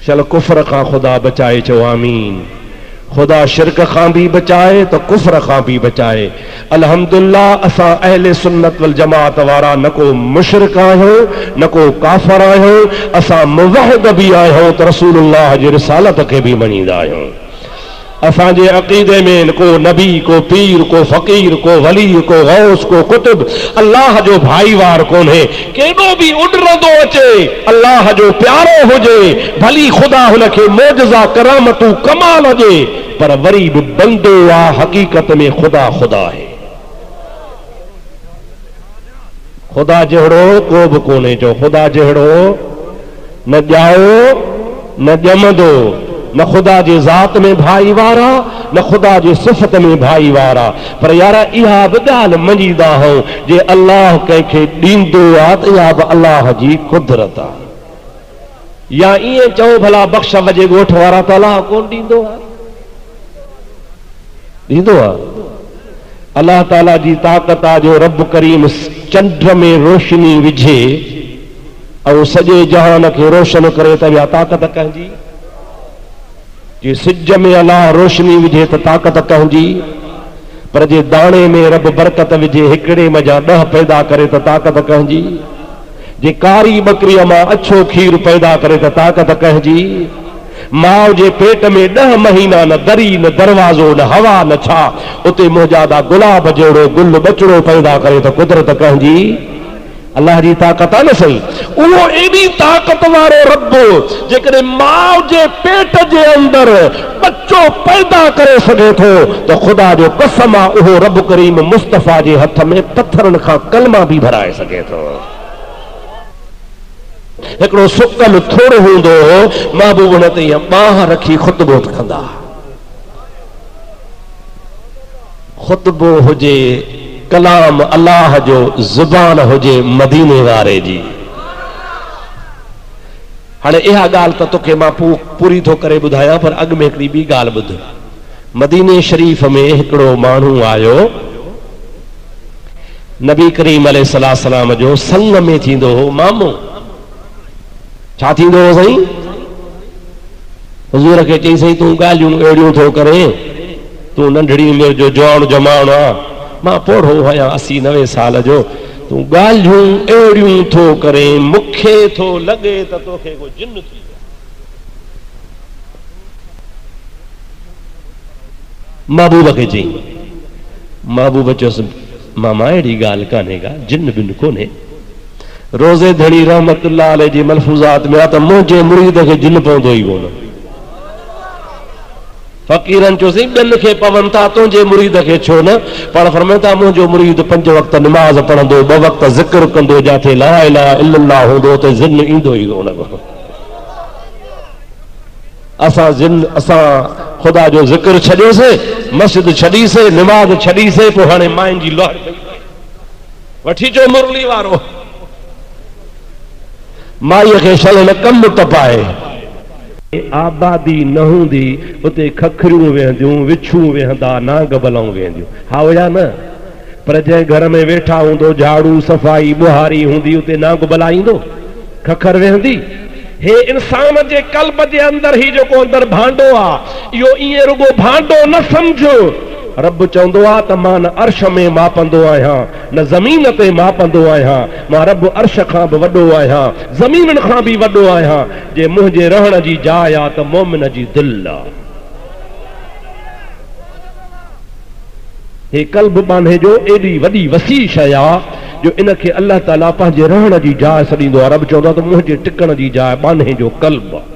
चल कुफ्र खां ख़ुदा बचाए, चओ आमीन। खुदा शिरक खां भी बचाए तो कुफ्र खां भी बचाए। अल्हम्दुलिल्लाह असां अहले सुन्नत वल जमात वारा न को मुशरिक आहियूं न को काफ़िर आहियूं, असां मुवहिद भी आहियूं त रसूलुल्लाह जी रिसालत खे भी मञींदा आहियूं। असांजे अक़ीदे में को नबी, को पीर, को फ़कीर, को वली, को गौस, को कुतुब अल्लाह जो भाईवार कोन्हे। केॾो भी उॾरंदो अचे अल्लाह जो प्यारो हुजे, भली ख़ुदा हुनखे मोजज़ा करामतूं कमाल हुजे, पर वरी भी बंदो आहे, हक़ीक़त में ख़ुदा ख़ुदा आहे। ख़ुदा जहिड़ो को बि कोन्हे। जो ख़ुदा जहिड़ो न ॼाओ न ॼमंदो, न खुदा जी ज़ात में भाई वारा, न खुदा जी सिफ़त में भाई वारा। पर यार इहा बि ॻाल्हि मञींदा हो जे अल्लाह कंहिंखे ॾींदो आहे त इहा बि अल्लाह जी कुदरत आहे। या ईअं चओ भला बख़्श वजे ॻोठ वारा त अल्लाह कोन ॾींदो आहे? ॾींदो आहे। अल्लाह ताला जी ताक़त आहे जो रब करीम चंड में रोशनी विझे ऐं सॼे जहान खे रोशन करे, त इहा ताक़त कंहिंजी? जे सिज में अल्लाह रोशनी विझे त ताक़त कंहिंजी? पर जे दाणे में रब बरकत विझे, हिकिड़े मज़ा 10 पैदा करे त ताक़त कंहिंजी? जे कारी बकरीअ मां अछो खीर पैदा करे त ताक़त कंहिंजी? माउ जे पेट में 10 महीना न दरी न दरवाज़ो न हवा न छा, उते मोजादा गुलाब जहिड़ो गुल बचड़ो पैदा करे त कुदरत कंहिंजी? अल्लाह जी ताक़त आहे न सही। उहो एॾी ताक़त वारो रब जेकॾहिं माउ जे पेट जे अंदर बच्चो पैदा करे सघे थो त ख़ुदा जो कसम आहे उहो रब करीम मुस्तफ़ा जे हथ में पत्थरनि खां कलमा भी भराए सघे थो। हिकिड़ो सुकल थोरो हूंदो महबूब हुन ते बाह रखी ख़ुतबो कंदा। ख़ुतबो हुजे कलाम अल्लाह जो, ज़ुबान हुजे मदीने वारे जी। हाणे इहा ॻाल्हि त तोखे मां पूरी थो करे ॿुधायां, पर अॻु में हिकिड़ी ॿी ॻाल्हि ॿुध। मदीने शरीफ़ में हिकिड़ो माण्हू आयो, नबी करीम अलैहिस्सलाम जो संग में थींदो हो मामो। छा थींदो हो साईं? हुज़ूर खे चई साईं तूं ॻाल्हियूं अहिड़ियूं थो करे, तूं नंढड़ी उमिरि जो जवान जमानो आहे, मां पोढ़ो आहियां 80-90 साल जो, तूं ॻाल्हियूं अहिड़ियूं थो करे, मूंखे थो लॻे त तोखे को जिन थी वियो। महबूब खे चई, महबूब चयोसि मामा अहिड़ी ॻाल्हि कान्हे का, जिन बिन कोन्हे। रोज़े धणी रहमतुल्लाह अलैह जी मलफूज़ात में आहे त मुंहिंजे मुरीद खे जिन पवंदो ई कोन। फ़क़ीरनि चयोसीं ॿियनि खे पवनि था तुंहिंजे मुरीद खे छो न? पाण फरमाइनि था मुंहिंजो मुरीद 5 वक़्त निमाज़ पढ़ंदो, 2 वक़्त ज़िक्र कंदो, जिथे ला इलाहा इल्लल्लाह हूंदो उते ज़िन ईंदो ई कोन। असां ख़ुदा जो ज़िक्र छॾियोसीं, मस्जिद छॾीसीं, निमाज़ छॾीसीं, पोइ हाणे माइन जी लहर वठी अचो मुरली वारो। माईअ खे शल न कमु तपाए। आबादी न हूंदी उते खखरियूं वेहंदियूं, विछूं वेहंदा, नांग बलाऊं वेहंदियूं, हा या न? पर जंहिं घर में वेठा हूंदो, झाड़ू सफ़ाई बुहारी हूंदी, उते नांग बला ईंदो, खखर वेहंदी? हे इंसान जे कल्ब जे अंदर ही जेको अंदर भांडो आहे, इहो ईअं रुगो भांडो न समझो। रब चवंदो आहे त मां न अर्श में मापंदो आहियां, न ज़मीन ते मापंदो आहियां, मां रब अर्श खां बि वॾो आहियां, ज़मीन खां बि वॾो आहियां। जे मुंहिंजे रहण जी जाइ आहे त मोमिन जी दिलि आहे। हे कल्ब बांधे जो एॾी वॾी वसी शइ आहे जो इनखे अल्लाह ताला पंहिंजे रहण जी जाइ छॾींदो आहे। रब चवंदो आहे त मुंहिंजे टिकण जी जाइ बांधे जो कल्ब आहे।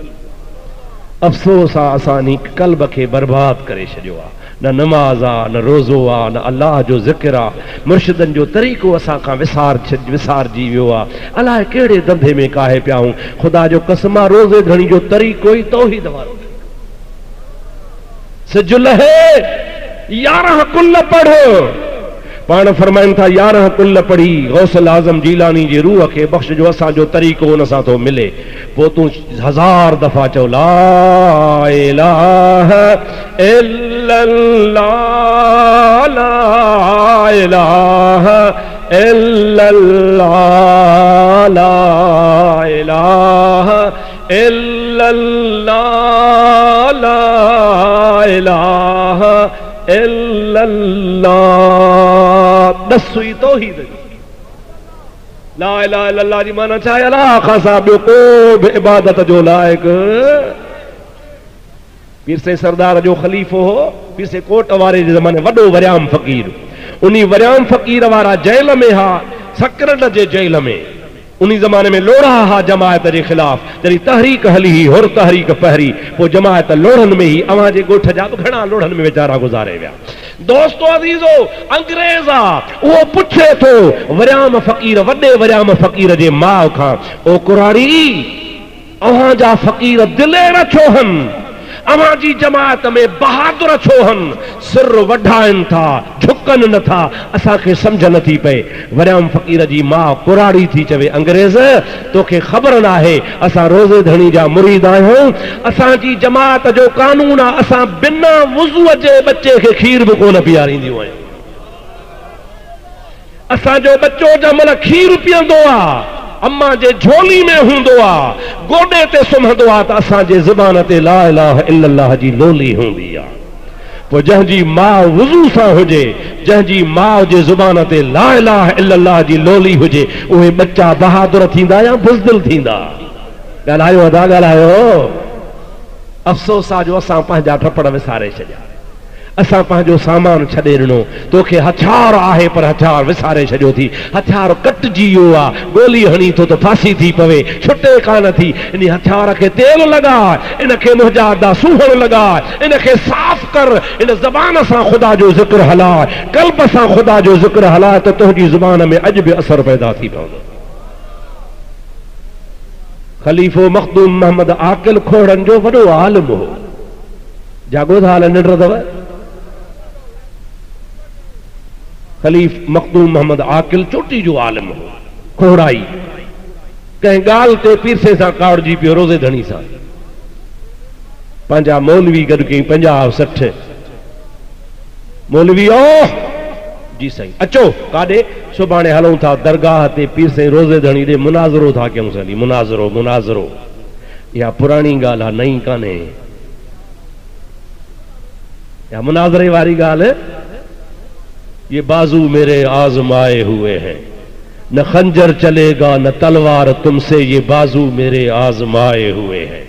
अफ़सोस आहे असां इन कल्ब खे बर्बाद करे छॾियो आहे। न नमाज़ आहे, न रोज़ो आहे, न अल्लाह जो ज़िक्र आहे। मुर्शिदनि जो तरीक़ो असां खां विसारजी वियो आहे। अलाए कहिड़े धंधे में काहे पिया आहियूं। ख़ुदा जो कसम आहे, रोज़े धणी जो तरीक़ो ई तौहीद वारो। सिज लहे 11 कुल पढ़ो। पाण फरमाइनि था 11 कुल पढ़ी गौसल आज़म जीलानी जी रूह खे बख़्श जो असांजो तरीक़ो उन सां थो मिले। पोइ तूं 1000 दफ़ा चओ ला इलाहा इल्लल्लाह, ला इलाहा इल्लल्लाह, ला इलाहा इल्लल्लाह, ला इलाहा इल्लल्लाह। 10 हुई तौहीद। ला इलाहा इल्लल्लाह जी माना छा आहे? अलाह खां सा ॿियो को बि इबादत जो लाइक। पीर से सरदार जो ख़लीफ़ो हो, पीर से कोट वारे जे ज़माने वॾो वरियाम फ़क़ीर। उन्ही वरियाम फ़क़ीर वारा जेल में हा, सकरट जे जेल में। उन्ही ज़माने में लोढ़ा हा जमायत जे ख़िलाफ़। जॾहिं तहरीक हली ही, हुर तहरीक पहिरी, पोइ जमायत लोढ़नि में ही, अवां जे ॻोठ जा बि घणा लोढ़नि में वीचारा गुज़ारे विया। दोस्तो अज़ीज़ो, अंग्रेज़ आहे उहो पुछे थो वरियाम फ़क़ीर, वॾे वरियाम फ़क़ीर जे माउ खां, ओ कुराड़ी, अव्हां जा फ़क़ीर दिलेर छो हन? अव्हां जी जमायत में बहादुर छो हन? सिर वढाइनि था, झुकनि नथा, असांखे सम्झ नथी पए। वरियाम फ़क़ीर जी माउ कुराड़ी थी चवे, अंग्रेज़ तोखे ख़बर न आहे, असां रोज़े धणी जा मुरीद आहियूं। असांजी जमायत जो कानून आहे, असां बिना वुज़ूअ जे बच्चे खे खीर बि कोन पीआरींदियूं आहियूं। असांजो बच्चो जंहिंमहिल खीर पीअंदो आहे, अम्मा जे झोली में हूंदो आहे, गोॾे ते सुम्हंदो आहे, त असांजे ज़ुबान ते ला इलाहा इल्लल्लाह जी लोली हूंदी आहे। पोइ जंहिंजी माउ वुज़ू सां हुजे, जंहिंजी माउ जे ज़ुबान ते ला इलाहा इल्लल्लाह जी लोली हुजे, उहे बच्चा बहादुर थींदा या बुज़दिल थींदा? ॻाल्हायो अदा ॻाल्हायो। अफ़सोस आहे जो असां पंहिंजा ठपड़ विसारे छॾिया। असां पंहिंजो सामान छॾे ॾिनो। तोखे हथियार आहे पर हथियार विसारे छॾियो थी। हथियार कटिजी वियो आहे, गोली हणी थो त फांसी थी पवे, छुटे कान थी। इन हथियार खे तेल लॻाए, इनखे मुंहिंजा अदा सूहण लॻाए, इनखे साफ़ कर। इन ज़बान सां ख़ुदा जो ज़िक्र हलाए, कल्ब सां ख़ुदा जो ज़िक्र हलाए, त तुंहिंजी ज़ुबान में अॼु बि असर पैदा थी पवंदो। ख़लीफ़ो मखदूम मोहम्मद आकिल खोड़नि जो वॾो आलिम हो। जागो था हाल निंड अथव? खलीफ़ मखदूम मोहम्मद आकिल चोटी जो आलिम हो, खोड़ाई। कंहिं ॻाल्हि ते पीरसे सां कावड़जी पियो, रोज़े धणी सां। पंहिंजा मौलवी गॾु कई 50-60 मौलवी। ओ जी साईं, अचो काॾे? सुभाणे हलूं था दरगाह ते पीर साईं रोज़े धणी ॾे मुनाज़रो था कयूं। साईं मुनाज़रो मुनाज़रो इहा पुराणी ॻाल्हि आहे, नई कान्हे। या मुनाज़रे वारी ॻाल्हि, ये बाजू मेरे आजमाए हुए हैं, न खंजर चलेगा न तलवार तुमसे, ये बाजू मेरे आजमाए हुए हैं।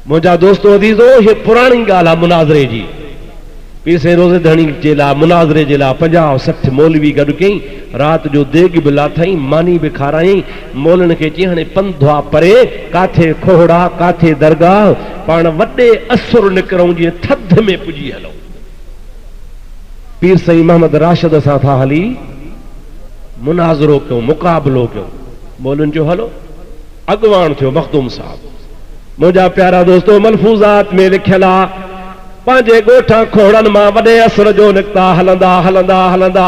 मुझा दोस्तों अजीजो, ये पुरानी ॻाल्हि आहे मुनाज़रे जी। पीसे रोज़े धणी जे लाइ मुनाज़रे जे लाइ 50-60 मौलवी गॾु कयईं। राति जो देग बि लाथई, मानी बि खारायईं। मौलनि खे चई हाणे पंधु आहे परे, काथे खोहड़ा काथे दरगाह, पाण वॾे असुर निकिरूं जीअं थधि में पुॼी हलूं। पीर साईं मोहम्मद राशिद सां था हली मुनाज़रो कयूं, मुक़ाबिलो कयूं। मौलनि जो हलो, अॻवान थियो मखदूम साहब। मुंहिंजा प्यारा दोस्तो, मलफूज़ात में लिखियल आहे पंहिंजे ॻोठा खोड़नि मां वॾे असर जो निकिता, हलंदा हलंदा हलंदा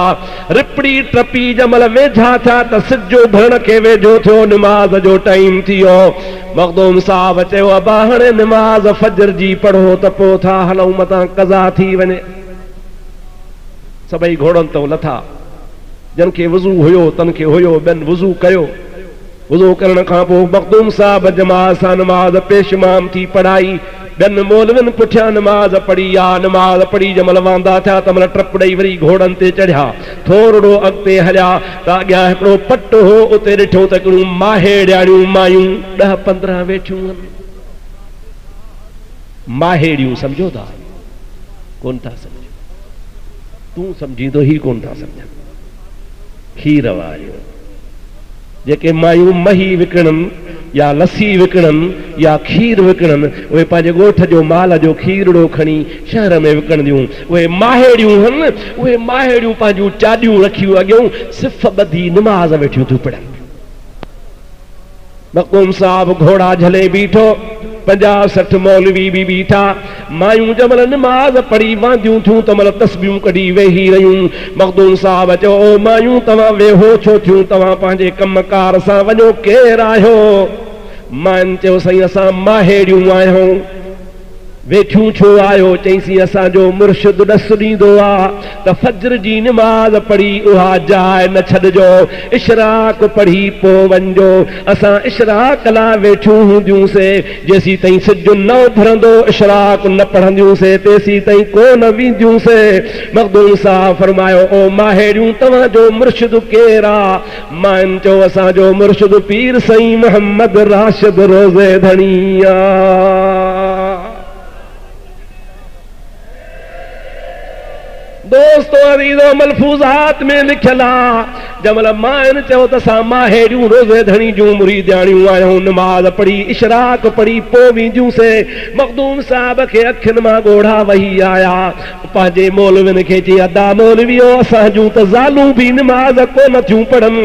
रिपड़ी टपी जमल वेझा थिया त सिजो भरण खे वेझो थियो, निमाज़ जो टाइम थी वियो। मखदूम साहब चयो अबा हाणे निमाज़ फजर जी पढ़ो त पोइ था हलूं, मतां कज़ा थी वञे। सभई घोड़नि तां लथा, जन खे वज़ू हुयो तन खे हुयो, ॿियनि वज़ू कयो। वज़ू करण खां पोइ मखदूम साहब जमात सां नमाज़ पेशमाम थी पढ़ाई। ॿियनि मौलवियुनि पुठियां नमाज़ पढ़ी। नमाज़ पढ़ी जमल वांदा थिया त मतलब टप ॾेई वरी घोड़नि ते चढ़िया। थोरो अॻिते हलिया त अॻियां हिकिड़ो पट हो, उते ॾिठो त हिकिड़ियूं माहेड़ियाणियूं मायूं 10-15 वेठियूं आहिनि। माहेड़ियूं सम्झो था? कोन था सम्झो? तूं सम्झींदो ही कोन था सम्झनि। खीर वारियूं जेके मायूं मही विकिणनि या लस्सी विकिणनि या खीर विकिणनि, उहे पंहिंजे ॻोठ जो माल जो खीरड़ो खणी शहर में विकिणंदियूं। उहे माहेड़ियूं आहिनि। उहे माहेड़ियूं पंहिंजूं चाॾियूं रखियूं अॻियूं, सिफ़ ॿधी निमाज़ वेठियूं थियूं पढ़नि। मखदूम साहब घोड़ा झले बीठो, 50-60 मौलवी भी बीठा। मायूं जमल नमाज पढ़ी वांदियूं थियूं त मतलब तस्बीहूं कढी वेही रहियूं। मखदूम साहब चयो ओ मायूं तव्हां वेहो छो थियूं, तव्हां पंहिंजे कमकार सां वञो, केरु आहियो? मायुनि चयो साईं असां माहेड़ियूं आहियूं। वेठियूं छो आहियो? चईसीं असांजो मुर्शिद ॾस ॾींदो आहे त फजर जी निमाज़ पढ़ी उहा जाइ न छॾिजो, इशराक पढ़ी पोइ वञिजो। असां इशराक लाइ वेठियूं हूंदियूंसीं, जेसीं ताईं सिज न उभरंदो इशराक न पढ़ंदियूंसीं, तेसीं ताईं कोन वेंदियूंसीं। मखदूम साहब फरमायो ओ माहेड़ियूं तव्हांजो मुर्शिद केरु आहे? मां चयो असांजो मुर्शिद पीर साईं मोहम्मद राशिद रोज़े धणी आहे। दोस्तों अज़ीज़ो, मलफूज़ात में लिखियल आहे जमल माइन चयो त असां माहेड़ियूं रोज़े धणी जूं मुरीदाणियूं आहियूं। नमाज़ पढ़ी इशराक पढ़ी पोइ वेंदियूंसीं। मखदूम साहब खे अखियुनि मां ॻोढ़ा वही आया। पंहिंजे मौलवियुनि खे चई अदा मौलवियो, असां जूं त ज़ालूं बि नमाज़ कोन थियूं पढ़नि,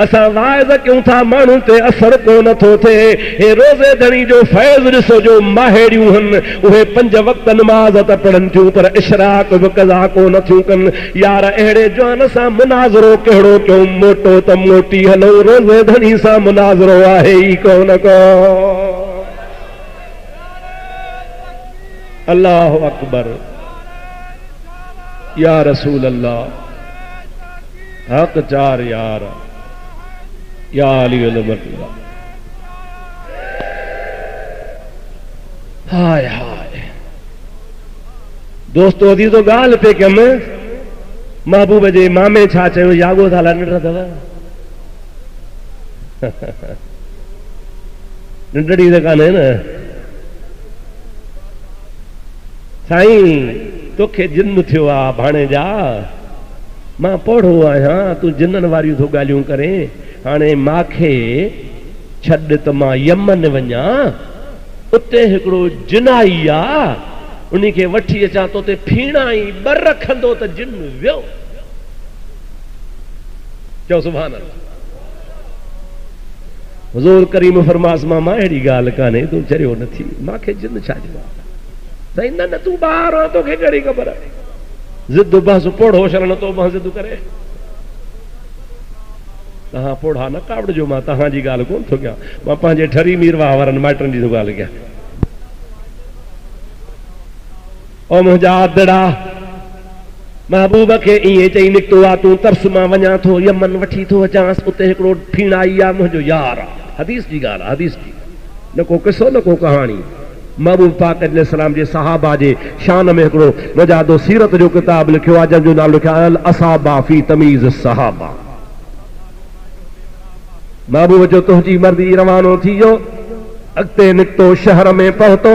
असां वाइज़ कयूं था माण्हुनि ते असर कोन थो थिए। हे रोज़े धणी जो फैज़ ॾिसो जो माहेड़ियूं आहिनि, उहे 5 वक़्त नमाज़ त पढ़नि थियूं पर इशराक बि कज़ा कोन थियूं कनि। यार अहिड़े जवान सां मुनाज़रो कहिड़ो कयूं? मोटो त मोटी हलो, रोज़े धणी सां मुनाज़रो आहे ई कोन को। अल्लाह अकबर, या रसूल अल्लाह, हक़ चार यार, या अली अल्लाह। हाय हाय दोस्तों, अदी तो ॻाल्हि पे कयमि महबूब जे मामे छा चयो, यागो था निंड अथव? निंडड़ी त कान्हे न। साईं तोखे जिन्न थियो आहे भाणेजा, मां पढ़ो आहियां, तूं जिन्ननि वारियूं थो ॻाल्हियूं करे। हाणे मांखे छॾ त मां यमन वञा, उते हिकिड़ो जिनाई आहे, उन्ही खे वठी अचां तो ते फीणाई ॿर रखंदो त जिन वियो। चओ सुभान अल्लाह। हुज़ूर करीम फरमास मां अहिड़ी ॻाल्हि कान्हे, तूं चरियो नथी, मांखे जिन छा ॾिनो? साईं न न, तूं ॿार आहीं, तोखे कहिड़ी ख़बर आहे? ज़िद बस पोढ़ो शरण तो मां ज़िद करे। तव्हां पोढ़ा न कावड़िजो, मां तव्हांजी ॻाल्हि कोन थो कयां, मां पंहिंजे ठरी मीरवाह वारनि माइटनि जी थो ॻाल्हि कयां। ओ मुंहिंजा आदड़ा, महबूब खे ईअं चई निकितो आहे, तूं तरस मां वञा थो, यमन वठी थो अचांसि, उते हिकिड़ो फीणाई आहे मुंहिंजो यार आहे। हदीस जी ॻाल्हि आहे, हदीस जी, न को किसो न को कहाणी। महबूब पाक अलैहिस्सलाम जे सहाबा जे शान में हिकिड़ो मुजाहिदो सीरत जो किताब लिखियो आहे, जंहिंजो नालो लिखियो आहे अल असाबा फी तमीज़ सहाबा। महबूब जो तुंहिंजी मर्ज़ी रवानो थी वियो, अॻिते निकितो, शहर में पहुतो।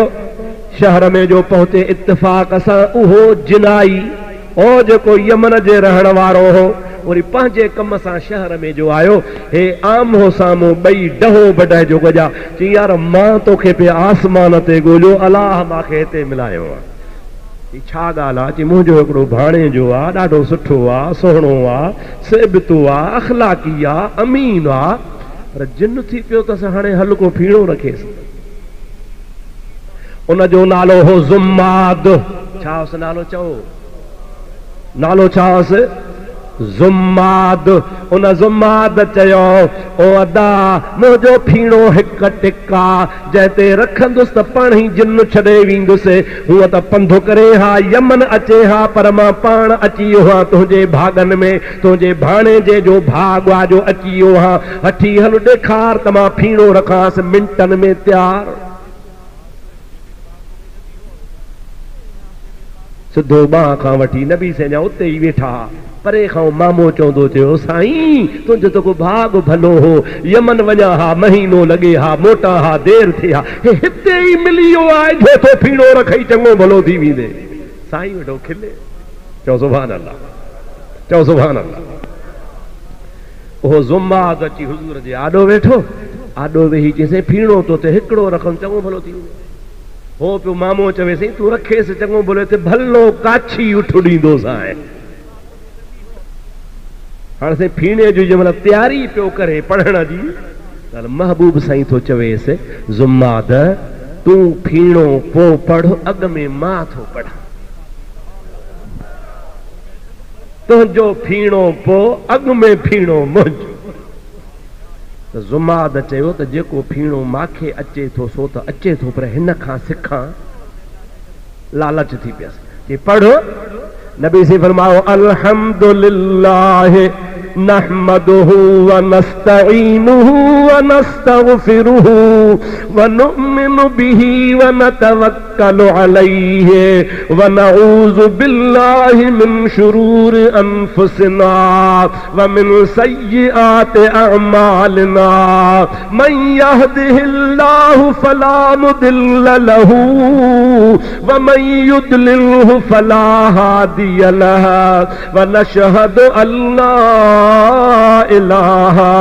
शहर में जो पहुंचे इत्तिफाक सां उहो जिनाई ओ जेको यमन जे रहण वारो हो वरी पंहिंजे कम सां शहर में जो आयो हे आमो साम्हूं ॿई डहो बढाए जो गजा चई यार मां तोखे पे आसमान ते ॻोल्हियो अलाह मूंखे हिते मिलायो आहे छा ॻाल्हि आहे चई मुंहिंजो हिकिड़ो भाणे जो आहे ॾाढो सुठो आहे सुहिणो आहे सेबितो आहे अखलाकी आहे अमीन आहे पर जिन थी पियो त असां हाणे हल्को फीणो रखेसि उन जो नालो हो ज़ुम्माद छा हुस नालो चओ नालो छा हुस ज़ुम्माद उन ज़ुम्माद चयो ओ अदा मुंहिंजो फीणो हिकु टिका जंहिं ते रखंदुसि त पाण ई जिन छॾे वेंदुसि हूअं त पंधु करे हा यमन अचे हा पर मां पाण अची वियो हा तुंहिंजे भागनि में तुंहिंजे भाणे जे जो भाग आहे जो अची वियो हा हठी हल ॾेखार त मां फीणो रखांसि मिंटनि में तयारु सिधो बाह खां वठी नबी से उते ई वेठा परे खां मामो चवंदो चयो साईं तुंहिंजो त को भाग भलो हो यमन वञा हा महीनो लॻे हा मोटा हा देर थिए हा हिते ई मिली वियो आहे जो तो फीणो रखई चङो भलो थी वेंदे साईं वेठो खिले चओ सुभान अल्लाह चओ सुभान अल्लाह उहो ज़ुम्माद अची हुज़ूर जे आॾो वेठो आॾो वेही चइसि फीणो तो ते हिकिड़ो रखम चङो भलो थी वेंदे हो पियो मामो चवे साईं तूं रखेसि चङो भलो ते भलो काछी उठ ॾींदोसि हाणे साईं फीणे जी जंहिंमहिल तयारी पियो करे पढ़ण जी त महबूब साईं थो चवेसि ज़ुम्माद तूं फीणो पोइ पढ़ अॻ में मां थो पढ़ां तुंहिंजो फीणो पोइ अॻ में फीणो मुंहिंजो त ज़ुम्माद चयो त जेको फीणो मूंखे अचे थो सो त अचे थो पर हिन खां सिखां लालच थी पियसि कि पढ़ो नबी से फरमाओ अल्हम्दुलिल्लाह नहमदुहु व नस्तईनुहु व नस्तगफिरुहु व नु'मिनु बिही व नतवक्कलु अलैहि व नऊज़ु बिल्लाहि मिन शुरूरि अनफुसिना व मिन सय्यिआति अअमालिना मन यहदिहिल्लाहु फला मुदिल्ल लहु व मन युद्लिल्हु फला हादिय लहु व नशहदु अल्ला इलाहा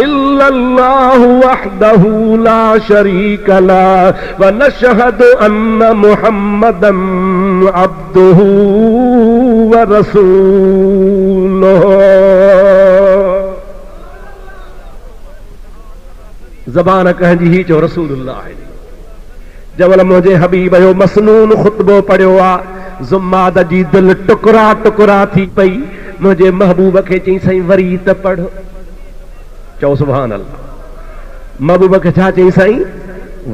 इल्लल्लाहु वहदहु ला शरीका लहु व नशहदु अन्न मुहम्मदन अब्दुहु व रसूलुहु ज़बान कहंदी ही चो रसूलुल्लाह जबल मुझे हबीब जो मसनून खुतबो पढ़ियो आहे ज़ुम्माद जी दिल टुकड़ा टुकड़ा थी पई मुझे महबूब के चई साईं वरी त पढ़ चओ सुभान अल्लाह महबूब के छा चई साईं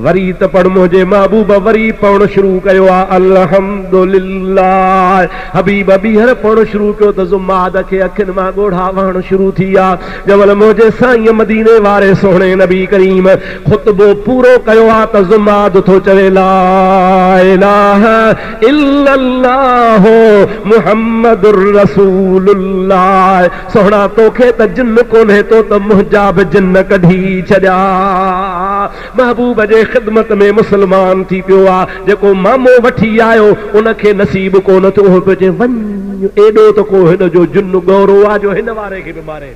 वरी त पढ़ मुझे महबूब वरी पढ़ण शुरू कयो आहे अल्हम्दुलिल्लाह हबीब बीहर पढ़ण शुरू कयो त ज़ुम्माद खे अखियुनि मां ॻोढ़ा वहण शुरू थी विया जबल मुझे साईं मदीने वारे सोहणे नबी करीम खुतबो पूरो कयो आहे त ज़ुम्माद थो चवे ला इलाहा इल्लल्लाह मुहम्मदुर रसूलुल्लाह सोहणा तोखे त जिन कोन्हे तो त मुंहिंजा बि जिन कढी छॾिया महबूब जे ख़िदमत में मुसलमान थी पियो आहे जेको मामो वठी आयो उनखे नसीब कोन थियो उहो पियो चए वञ एॾो त को हिन जो जिन गौरो आहे जो हिन वारे खे बि मारे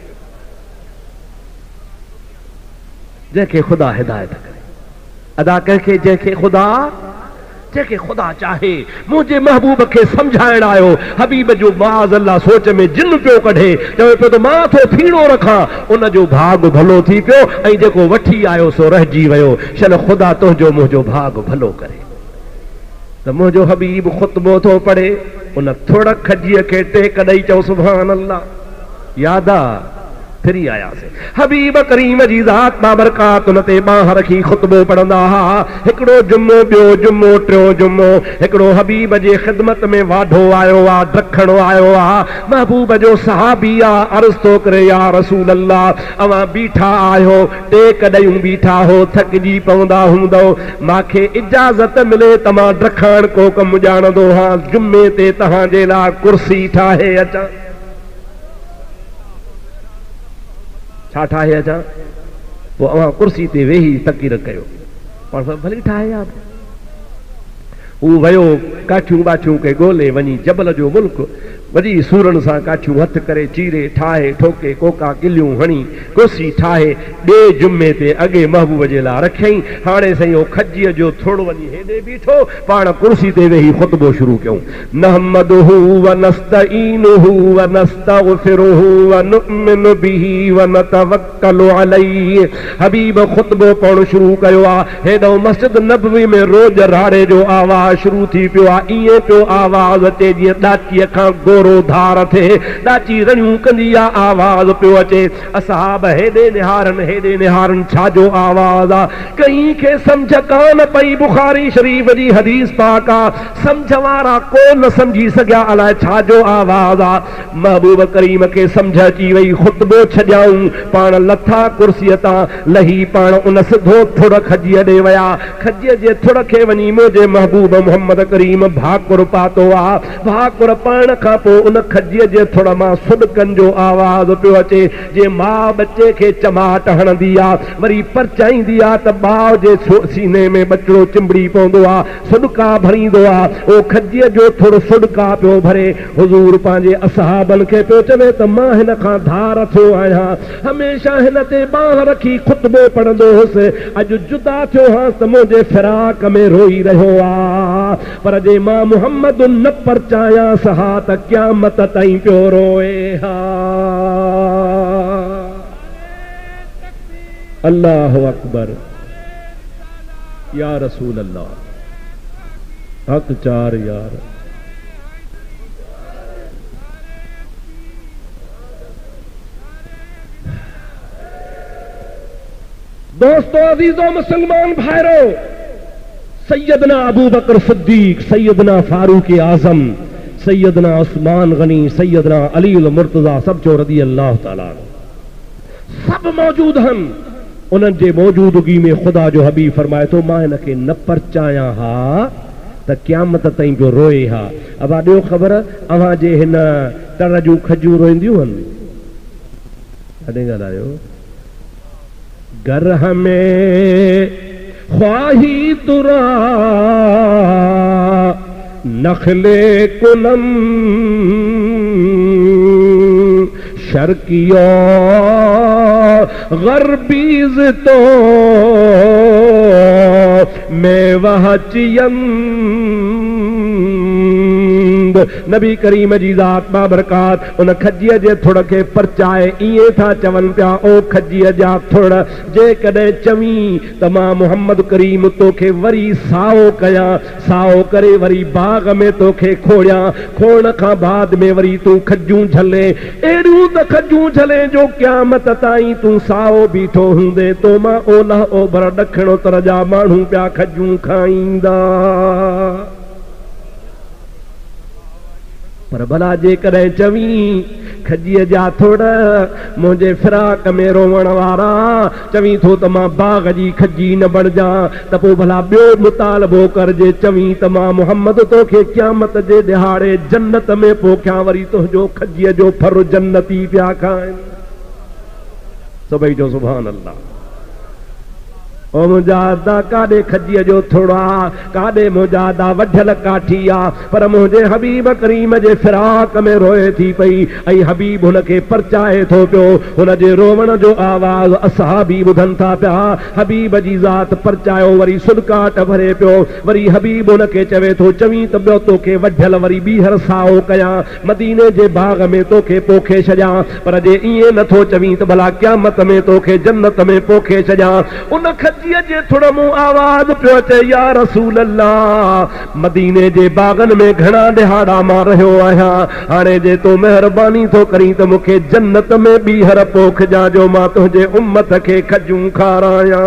जंहिंखे ख़ुदा हिदायत करे अदा कंहिंखे जंहिंखे ख़ुदा चाहे मुंहिंजे महबूब खे सम्झाइण आयो हबीब जो माज़ अल्लाह सोच में जिन पियो कढे चवे पियो त मां थो फीणो रखां उन जो भाग भलो थी पियो ऐं जेको वठी आयो सो रहिजी वियो शल ख़ुदा तुंहिंजो मुंहिंजो भाग भलो करे त मुंहिंजो हबीब ख़ुतबो थो पढ़े उन थोड़ खजीअ खे टेक ॾेई चओ सुभान अल्लाह यादा फिरी आयासीं हबीब करीम जी ज़ात बाबरकात उन ते बाह रखी ख़ुतबो पढ़ंदा हा हिकिड़ो जुमो ॿियो जुमो टियों जुमो हिकिड़ो हबीब जे ख़िदमत में वाढो आयो आहे ॾखणो आयो आहे महबूब जो सहाबी आहे अर्ज़ थो करे या रसूल अल्लाह अवां बीठा आहियो टेक ॾेयूं बीठा हो थकिजी पवंदा हूंदो मूंखे इजाज़त मिले त मां ॾखण को कमु ॼाणंदो हा जुमे ते तव्हांजे लाइ कुर्सी ठाहे अचां छा ठाहे अचां पोइ अवां कुर्सी ते वेही तकीर कयो पर भली ठाहे हू वयो काठियूं बाठियूं के ॻोल्हे वञी जबल जो मुल्क वॾी सूरनि सां काठियूं हथ करे चीरे ठाहे ठोके कोका किलियूं हणी कुर्सी ठाहे ॿिए जुमे ते अॻे महबूब जे लाइ रखियईं। हाणे साईं उहो खजीअ जो थोरो वञी हेॾे बीठो, पाण कुर्सी ते वेही ख़ुतबो शुरू कयूं। नहमदुहु व नस्तईनुहु व नस्तगफिरुहु व नुमिनु बिही व नतवक्कलु अलैहि। हबीब ख़ुतबो पढ़णु शुरू कयो आहे। हेॾो मस्जिद नबवी में रोज़ राड़े जो आवाज़ शुरू थी पियो आहे। ईअं पियो आवाज़ अचे जीअं ॾाचीअ खां गोरो धार थिए, ॾाची रड़ियूं कंदी आहे, आवाज़ पियो अचे। असहाब हेॾे निहारनि छाजो आवाज़ आहे। कहीं खे सम्झ कान पई। बुखारी शरीफ़ जी हदीस पाक आहे, सम्झ वारा को न सम्झी सघिया अलाए छाजो आवाज़ आहे। महबूब करीम खे सम्झ अची वई। ख़ुतबो छॾियाऊं, पाण लथा कुर्सीअ तां लही, पाण उन सिधो थुड़ खजीअ ॾे विया। खजीअ जे थुड़ खे वञी मुंहिंजे महबूब मोहम्मद करीम भाकुर पातो आहे। भाकुर पाइण खां पोइ उन खजीअ जे थुड़ मां सुॾकनि जो आवाज़ पियो अचे। जे माउ बचे खे चमाट हणंदी आहे, वरी परचाईंदी आहे त ॿाव जे सीने में बचिड़ो चिंबड़ी पवंदो आहे, सुॾका भरींदो आहे। उहो खजीअ जो थुड़ सुॾका पियो भरे। हुज़ूर पंहिंजे असहाबनि खे पियो चवे त मां हिन खां धार थियो आहियां, हमेशह हिन ते बांह रखी ख़ुतबो पढ़ंदो हुउसि। अॼु जुदा थियो हां त मुंहिंजे फिराक में रोई रहियो आहे। पर जे मां मुहम्मद न परचायां सहा त क़यामत ताईं पियो रोए हा। अल्लाह अकबर, या रसूल अल्लाह, हक चार यार। दोस्तों, अजीजों, मुसलमान भाइरों, सैयदना अबू बकर सिद्दीक, सैयदना फारूक आजम, सैयदना उस्मान गनी, सैयदना अली मुर्तजा, सब जो रदी अल्लाह ताला सब मौजूद हन। उन्हनि जे मौजूदगी में खुदा जो हबीब फरमाए थो, मां हिन खे न परचाया हा त क़यामत ताईं पियो रोए हा। अब ॾियो ख़बर, अव्हां जे हिन टर जूं खजूं रोईंदियूं आहिनि? कॾहिं ॻाल्हायो? घर में ख्वाही तुरा नखले कुलम शर्किया गरबीज तो मैं वह नबी करीम जी ज़ात बाबरकात उन खजीअ जे थुड़ खे परचाए ईअं था चवनि पिया, ओ खजीअ जा थुड़, जेकॾहिं चवीं त मां मुहम्मद करीम तोखे वरी साओ कयां, साओ करे वरी बाग में तोखे खोड़ियां, खोड़ण खां बाद में वरी तूं खजूं झले, अहिड़ियूं त खजूं झले जो क़यामत ताईं तूं साओ बीठो हूंदे, तो मां ओलह ओभर ॾखिण उतर जा माण्हू पिया खजूं खाईंदा। पर भला जेकॾहिं चवीं खजीअ जा थोड़ मुंहिंजे फिराक में रोवण वारा, चवीं थो त मां बाग जी खजी न बणिजां, त पोइ भला ॿियो मुतालबो कर। जे चवीं त मां मुहम्मद तोखे क़यामत जे दिहाड़े जन्नत में पोखियां, वरी तुंहिंजो खजीअ जो फर जन्नती पिया खाइनि। सभई जो सुभान अल्लाह। ओ मुजादा काॾे खजीअ जो थोड़ा, काॾे मुजादा वढियल काठी आ, पर मुंहिंजे हबीब करीम जे फिराक में रोए थी पई। ऐं हबीब हुनखे परचाए थो पियो, हुनजे रोवण जो आवाज़ असहाबी ॿुधनि था पिया। हबीब जी ज़ात परचायो, वरी सुॾकाट भरे पियो, वरी हबीब हुनखे चवे थो, चवीं त ॿियो तोखे वढियल वरी ॿीहर साओ कयां, मदीने जे बाग में तोखे पोखे छॾियां, पर जे ईअं नथो चवीं त भला क़यामत में तोखे जन्नत में पोखे छॾियां। उन जे थोड़ मूं आवाज़ पियो अचे, या रसूल अल्लाह, मदीने जे बागन में घणा दिहाड़ा मां रहियो आहियां, हाणे जे तो महिरबानी थो करीं त मूंखे जन्नत में ॿीहर पोखिजां, जो मां तुंहिंजे उम्मत खे खजूं खारायां।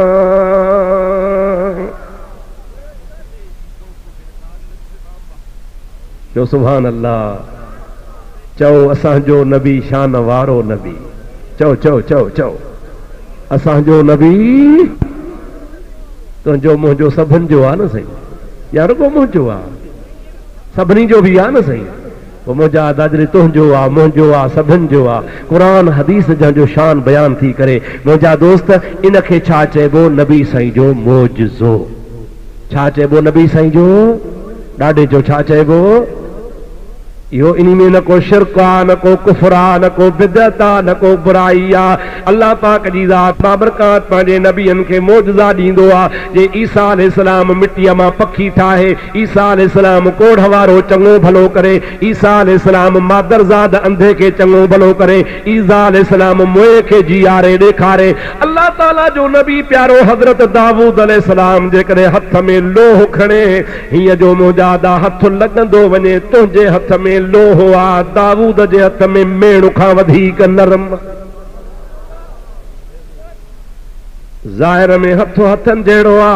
जो सुभान अल्लाह। चओ असांजो नबी शान वारो नबी, चओ चओ चओ चओ असांजो नबी तुंहिंजो मुंहिंजो सभिनि जो आहे न साईं, या रुगो मुंहिंजो आहे, सभिनी जो बि आहे न साईं। पोइ मुंहिंजा दादरी तुंहिंजो आहे, मुंहिंजो आहे, सभिनि जो आहे। क़ुरान हदीस जंहिंजो शान बयान थी करे, मुंहिंजा दोस्त, इन खे छा चइबो? नबी साईं जो मोजज़ो। छा चइबो? नबी साईं जो ॾाढे जो छा चइबो यो इन्हीं में न को शिरक आ, न को कुफर आ, न को बिदअत आ, न को बुराई आ। अल्लाह पाक जी ज़ात बाबरकात पंहिंजे नबियनि खे मौजज़ा ॾींदो आ। जे ईसा अलैहिस्सलाम मिट्टीअ मां पखी ठाहे, ईसा अलैहिस्सलाम कोढ़ वारो चङो भलो करे, ईसा अलैहिस्सलाम मादरज़ाद अंधे खे चङो भलो करे, ईसा अलैहिस्सलाम मुए खे जीआरे ॾेखारे। अल्लाह ताला जो नबी प्यारो हज़रत दाऊद अलैहिस्सलाम जेकॾहिं हथ में लोह खणे, हीअं जो मुजादा हथ लॻंदो वञे तुंहिंजे हथ में लोहो आ, दाऊद जे हथ में मेणु खां वधीक नरम। ज़ाहिर में हथो हथनि जहिड़ो आ।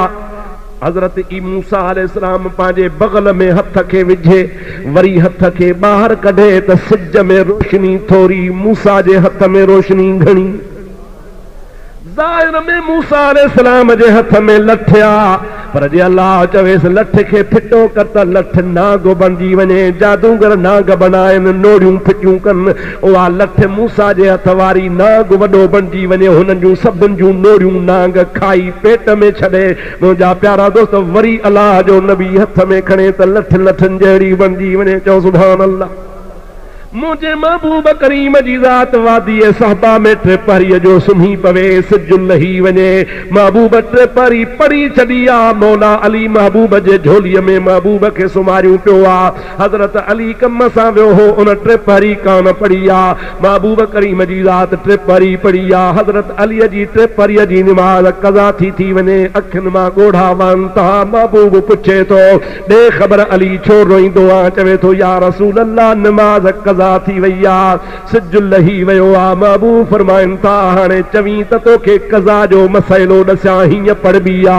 हज़रत मूसा अलैहिस्सलाम पंहिंजे बग़ल में हथ खे विझे, वरी हथ खे ॿाहिरि कढे त सिज में रोशनी थोरी, मूसा जे हथ में रोशनी घणी। ज़ाहिर में मूसा अलैहिस्सलाम जे हथ में लठ आ, पर जे अल्लाह चवेसि लठ खे फिटो कर त लठ नाग बणिजी वञे। जादूगर नाग बनाइनि, नोड़ियूं फिटियूं कनि, उहा लठ मूसा जे हथ वारी नाग वॾो बणिजी वञे, हुननि जूं सभिनि जूं नोड़ियूं नाग खाई पेट में छॾे। मुंहिंजा प्यारा दोस्त, वरी अलाह जो नबी हथ में खणे त लठ लठनि जहिड़ी बणिजी वञे। चओ सुभान अल्लाह। मुझे महबूब करीम जी ज़ात वादी सहबा में टे पहरीअ जो सुम्ही पवे, सिज लही वञे, महबूब टे पहरी पढ़ी छॾी आ। मौला अली महबूब जे झोलीअ में महबूब खे सुम्हारियूं पियो आ। हज़रत अली कम सां वियो हो, उन टे पहरी कान पढ़ी आ। महबूब करीम जी ज़ात टे पहरी पढ़ी आ। हज़रत अलीअ जी टे पहरीअ जी निमाज़ कज़ा थी वञे, अखियुनि मां ॻोढ़ा वहनि था। महबूब पुछे थो, ॾे ख़बर अली छो रोईंदो आ? चवे थो, या रसूल अल्लाह, निमाज़ थी वई आ, सिज लही वियो आ। महबूब फरमाइनि था, हाणे चवीं त तोखे कज़ा जो मसइलो ॾसां, हीअं पढ़बी आ।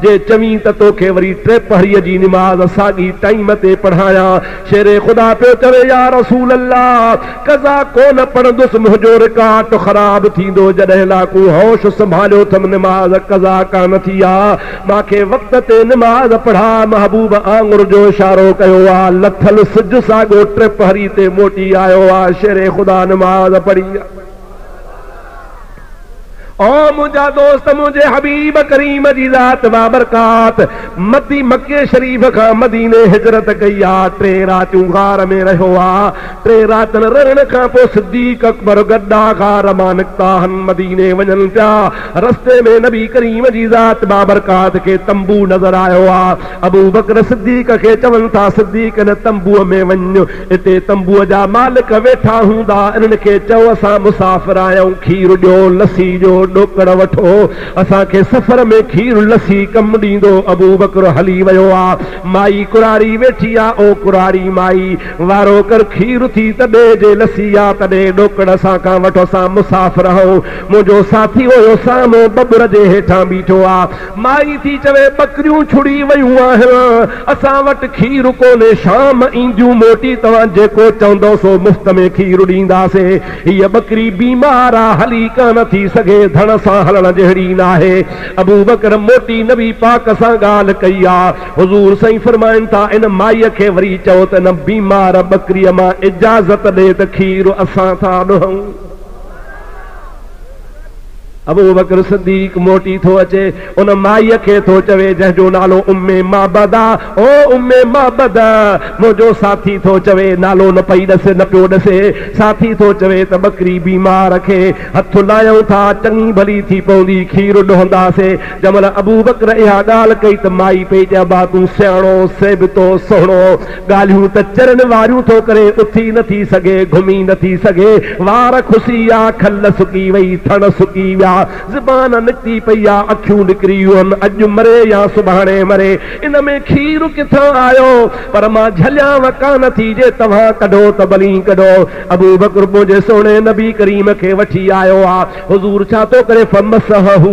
जे चवीं त तोखे वरी टे पहरीअ जी निमाज़ साॻी टाइम ते पढ़ायां। शेरे ख़ुदा पियो चवे, या रसूल अल्लाह, कज़ा कोन पढ़ंदुसि, मुंहिंजो रिकॉर्ड ख़राब थींदो। जॾहिं लाकू होश संभालियो थम, निमाज़ कज़ा कान थी आ, मांखे वक़्त ते निमाज़ पढ़ा। महबूब आंगुर जो इशारो कयो आ, लथल सिज साॻो टे पहरी ते मोटी आयो आ। शेरे ख़ुदा नमाज़ पढ़ी। ओ मुंहिंजा दोस्त, मुंहिंजे हबीब करीम जी ज़ात बाबरकात मदी मके शरीफ़ खां मदीने हिजरत कई आ। 3 रातियूं गार में रहियो आ। 3 रातिनि रहण खां पोइ सिद्दीक़ अकबर गड्डा खां रवानिकता मदीने वञनि पिया। रस्ते में नबी करीम जी ज़ात बाबरकात खे तंबू नज़र आयो आ। अबू बकर सिद्दीक़ खे चवनि था, सिद्दीक़ न तंबूअ में वञ, हिते तंबूअ जा मालिक वेठा हूंदा, इन्हनि खे चओ असां मुसाफ़िर आहियूं, खीर ॾियो, लस्सी ॾियो, ॾोकड़ वठो, असांखे सफ़र में खीर लस्सी कमु ॾींदो। अबू बकर हली वियो आ। माई कुरारी वेठी आ, ओ कुरारी माई, वारो कर खीर थी त ॾे, जे लस्सी आ तॾहिं ॾोकड़ असां खां वठो, असां मुसाफ़िर आहियूं। मुंहिंजो साथी हुयो साम्हूं बबर जे हेठां बीठो आ। माई थी चवे, बकरियूं छुड़ी वयूं आहिनि, असां वटि खीर कोन्हे, शाम ईंदियूं मोटी, तव्हां जेको चवंदो सो मुफ़्त में खीर ॾींदासीं। हीअ बकरी बीमार आ, हली कान थी सघे, धन सां हलण जहिड़ी नाहे। अबू बकर मोटी नबी पाक सां ॻाल्हि कई आ। हुज़ूर सही फरमाइनि था, इन माईअ खे वरी चओ त न बीमार बकरीअ मां इजाज़त ॾे त खीर असां था ॾियूं। अबू बकर सिद्दीक़ मोटी थो अचे, उन माईअ खे थो चवे जंहिंजो नालो उम्मे माबद आ, ओ उम्मे माबद, मुंहिंजो साथी थो चवे, नालो न पई ॾसे, न पियो ॾसे, साथी थो चवे त बकरी बीमार खे हथ लायूं था, चङी भली थी पवंदी, खीर ॾोहंदासीं। जंहिंमहिल अबू बकर इहा ॻाल्हि कई त माई पई चए, बा तूं सियाणो, सेबतो, सुहिणो, ॻाल्हियूं त चरण वारियूं थो करे, उथी नथी सघे, घुमी नथी सघे, वार खुसी आ, खल सुकी वई, थण सुकी विया, ज़बान निकिती पई आ, अखियूं निकिरी आहिनि, अॼु मरे या सुभाणे मरे, इन में खीर किथां आयो? पर मां झलियांव कान थी, जे तव्हां कढो त भली कढो। अबू बकर मुंहिंजे सोणे नबी करीम खे वठी आयो आ। हुज़ूर छा थो करे, फमसहू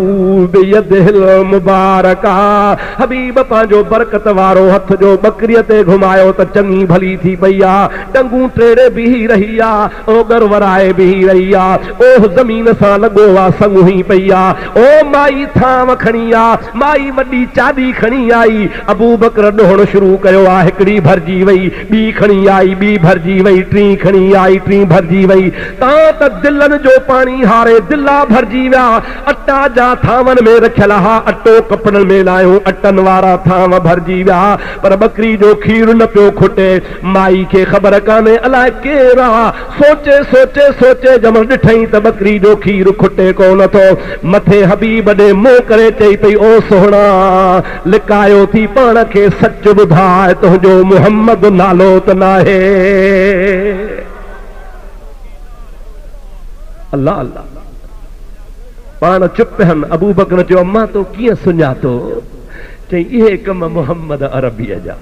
बियदिल मुबारका, हबीब पंहिंजो बरकत वारो हथ जो बकरीअ ते घुमायो त चङी भली थी पई आ, टंगूं टेड़े बीही रही आ, ओगर वराए बीही रही आ, ओह ज़मीन सां लॻो आ, संग ही पईया ओ माई थाम खणी आ माई वॾी चाबी खणी आई अबू बकर ॾोहण शुरू कयो आ हिकिड़ी भरजी वई ॿी खणी आई ॿी भरजी वई टी खणी आई टी भरजी वई तां त दिलनि जो पाणी हारे दिला भरजी विया अटा जा थावनि में रखियल हा अटो कपड़नि में लायो अटनि वारा थाव भरजी विया पर बकरी जो खीर न पियो खुटे माई खे ख़बर कान्हे अलाए केरु आहे सोचे सोचे सोचे जमल ॾिठई त बकरी जो खीर खुटे कोन थो मथे हबीब ॾे मुंहुं करे चई पई ओ सोहणा लिकायो थी पाण खे सच ॿुधाए तुंहिंजो मुहम्मद नालो त नाहे अल्लाह अल्लाह पाण चुप आहिनि अबू बकर चयो अम्मा तो कीअं सुञातो चई इहे कम मुहम्मद अरबीअ जा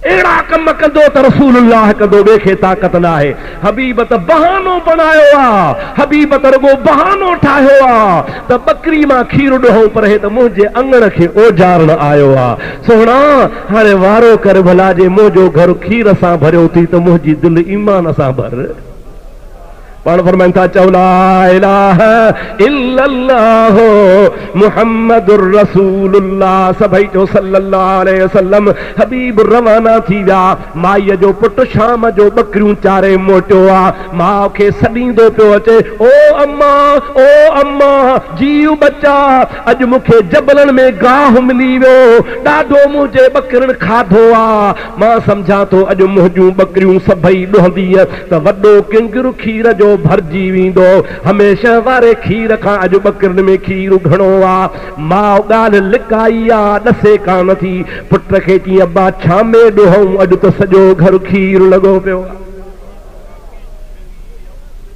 अहिड़ा कम कंदो त रसूलुल्लाह कंदो ॿिए खे ताक़त न आहे हबीब त बहानो बनायो आहे हबीब त रुगो बहानो ठाहियो आहे त बकरी मां खीर ॾोहूं पर हे त मुंहिंजे अंगण खे ओजारण आयो आहे सोहणा हाणे वारो कर भला जे मुंहिंजो घर खीर सां भरियो थी त मुंहिंजी दिलि ईमान सां भर पाण फरमाइनि था चओ ला इलाहा इल्लल्लाह मुहम्मदुर रसूलुल्लाह सभई चओ सल्लल्लाहु अलैहि वसल्लम हबीब रवाना थी विया माईअ जो पुटु शाम जो बकरियूं चारे मोटियो आहे माउ खे सॾींदो पियो अचे ओ अम्मा जीव बचा अॼु मूंखे जबलनि में गाह मिली वियो ॾाढो मुंहिंजे बकरियुनि खाधो आहे मां सम्झां थो अॼु मुंहिंजूं बकरियूं सभई ॾोहंदीअ त वॾो किंगरु खीर जो भरजी वेंदो हमेशह वारे खीर खां अॼु बकरियुनि में खीर घणो आहे माउ ॻाल्हि लिकाई आहे ॾसे कान थी पुट खे चई अब्बा छा में ॾोहूं अॼु त सॼो घर खीर लॻो पियो आहे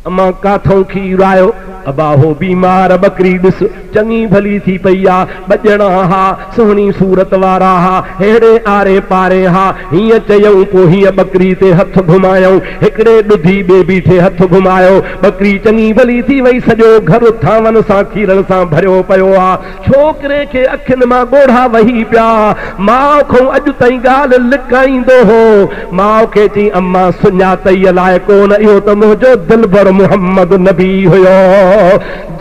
अम्मा काथों खीर आयो अबा हो बीमार बकरी ॾिस चङी भली थी पई आहे ॿजणा हा सुहिणी सूरत वारा हा हेड़े आरे पारे हा हीअं चयऊं पोइ हीअं बकरी ते हथ घुमायूं हिकिड़े ॾुधी ॿिए बीठे हथ घुमायो बकरी चङी भली थी वई सॼो घर थावनि सां खीरनि सां भरियो पियो आहे छोकिरे खे अखियुनि मां ॻोढ़ा वही पिया माउ खां अॼु ताईं ॻाल्हि लिकाईंदो हो माउ खे चई अम्मा सुञातई लाइ कोन इहो त मुंहिंजो दिलबर मुहम्मद नबी हुयो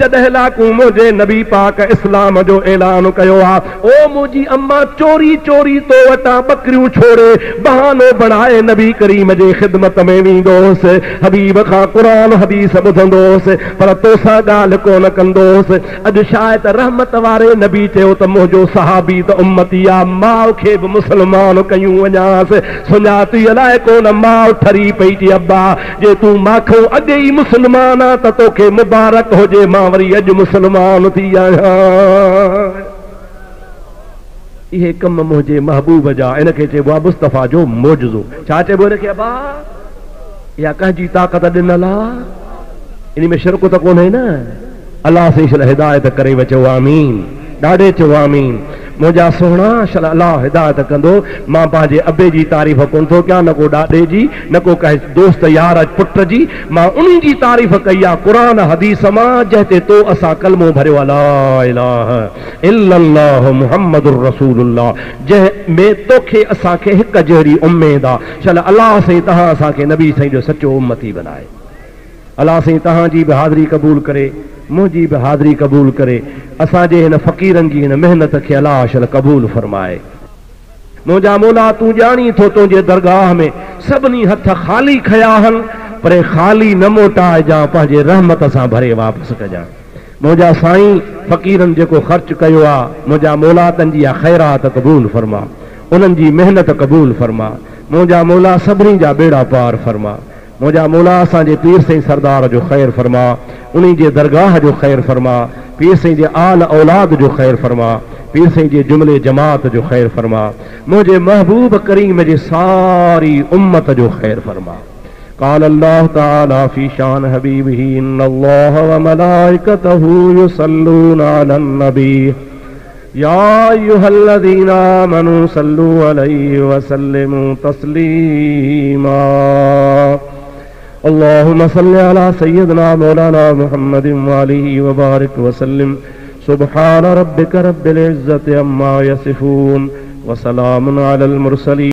जॾहिं लाकू मुंहिंजे नबी पाक इस्लाम जो ऐलान कयो आहे ओ मुंहिंजी अम्मा चोरी चोरी तो वटां बकरियूं छोड़े बहानो बनाए नबी करीम जे ख़िदमत में वेंदोसि हबीब खां क़ुरान हदीस ॿुधंदोसि पर तोसां ॻाल्हि कोन कंदोसि अॼु शायदि रहमत वारे नबी चयो त मुंहिंजो सहाबी त उम्मती आहे माउ खे बि मुस्लमान कयूं वञासि सुञाती अलाए कोन माउ ठरी पई थी अब्बा जे तूं माखो अॻे ई मुस्लमान आहे त तोखे मुबारक हुजे मां वरी अॼु मुस्लमान थी आहियां इहे कम मुंहिंजे महबूब जा इनखे चइबो आहे मुस्तफ़ा जो मौजज़ो छा चइबो इनखे अबा इहा कंहिंजी ताक़त ॾिनल आहे इन में शिरक त कोन्हे न अलाह से हिदायत करे चओ आमीन ॾाढे चओ आमीन मुंहिंजा सोहणा अलाह हिदायत कंदो मां पंहिंजे अबे जी तारीफ़ कोन थो कयां न को ॾाॾे जी न को कंहिं दोस्त यार पुट जी मां उन्ही जी तारीफ़ कई आहे क़ुरान हदीस मां जंहिं तो असां कलमो भरियो आहे ला इलाहा इल्लल्लाह मुहम्मदुर रसूलुल्लाह जंहिं में तोखे असांखे हिकु जहिड़ी उम्मीद आहे चल अलाह साईं तव्हां असांखे नबी साईं जो सचो उम्मती बनाए अलाह साईं तव्हांजी बि हाज़िरी क़बूल करे मुंहिंजी बि हाज़िरी क़बूल करे असांजे हिन फ़क़ीरनि जी हिन महिनत खे अलाह शल क़बूल फरमाए मुंहिंजा मौला तूं ॼाणी थो तुंहिंजे दरगाह में सभिनी हथ ख़ाली खया आहिनि पर ख़ाली न मोटाइजां पंहिंजे रहमत सां भरे वापसि कजां मुंहिंजा साईं फ़क़ीरनि जेको ख़र्च कयो आहे मुंहिंजा मौला तंहिंजी ख़ैरात क़बूल फरमा उन्हनि जी महिनत क़बूल फरमा मुंहिंजा मौला सभिनी जा बेड़ा पार फरमा मुंहिंजा मौला असांजे पीर साईं सरदार जो ख़ैर फरमा उन्ही जे दरगाह जो ख़ैर फरमा पीर साईं जे आल औलाद जो ख़ैर फरमा पीर साईं जे जुमिले जमात जो ख़ैर फरमा मुंहिंजे महबूब करीम जे सारी उम्मत जो ख़ैर फरमा قال الله تعالى في شان حبيبه إن الله وملائكته يصلون على النبي يا أيها الذين آمنوا صلوا عليه وسلموا تسليما اللهم صل على سيدنا مولانا محمد وآله وبارك وسلم سبحان ربك رب العزة عما يصفون وسلام على المرسلين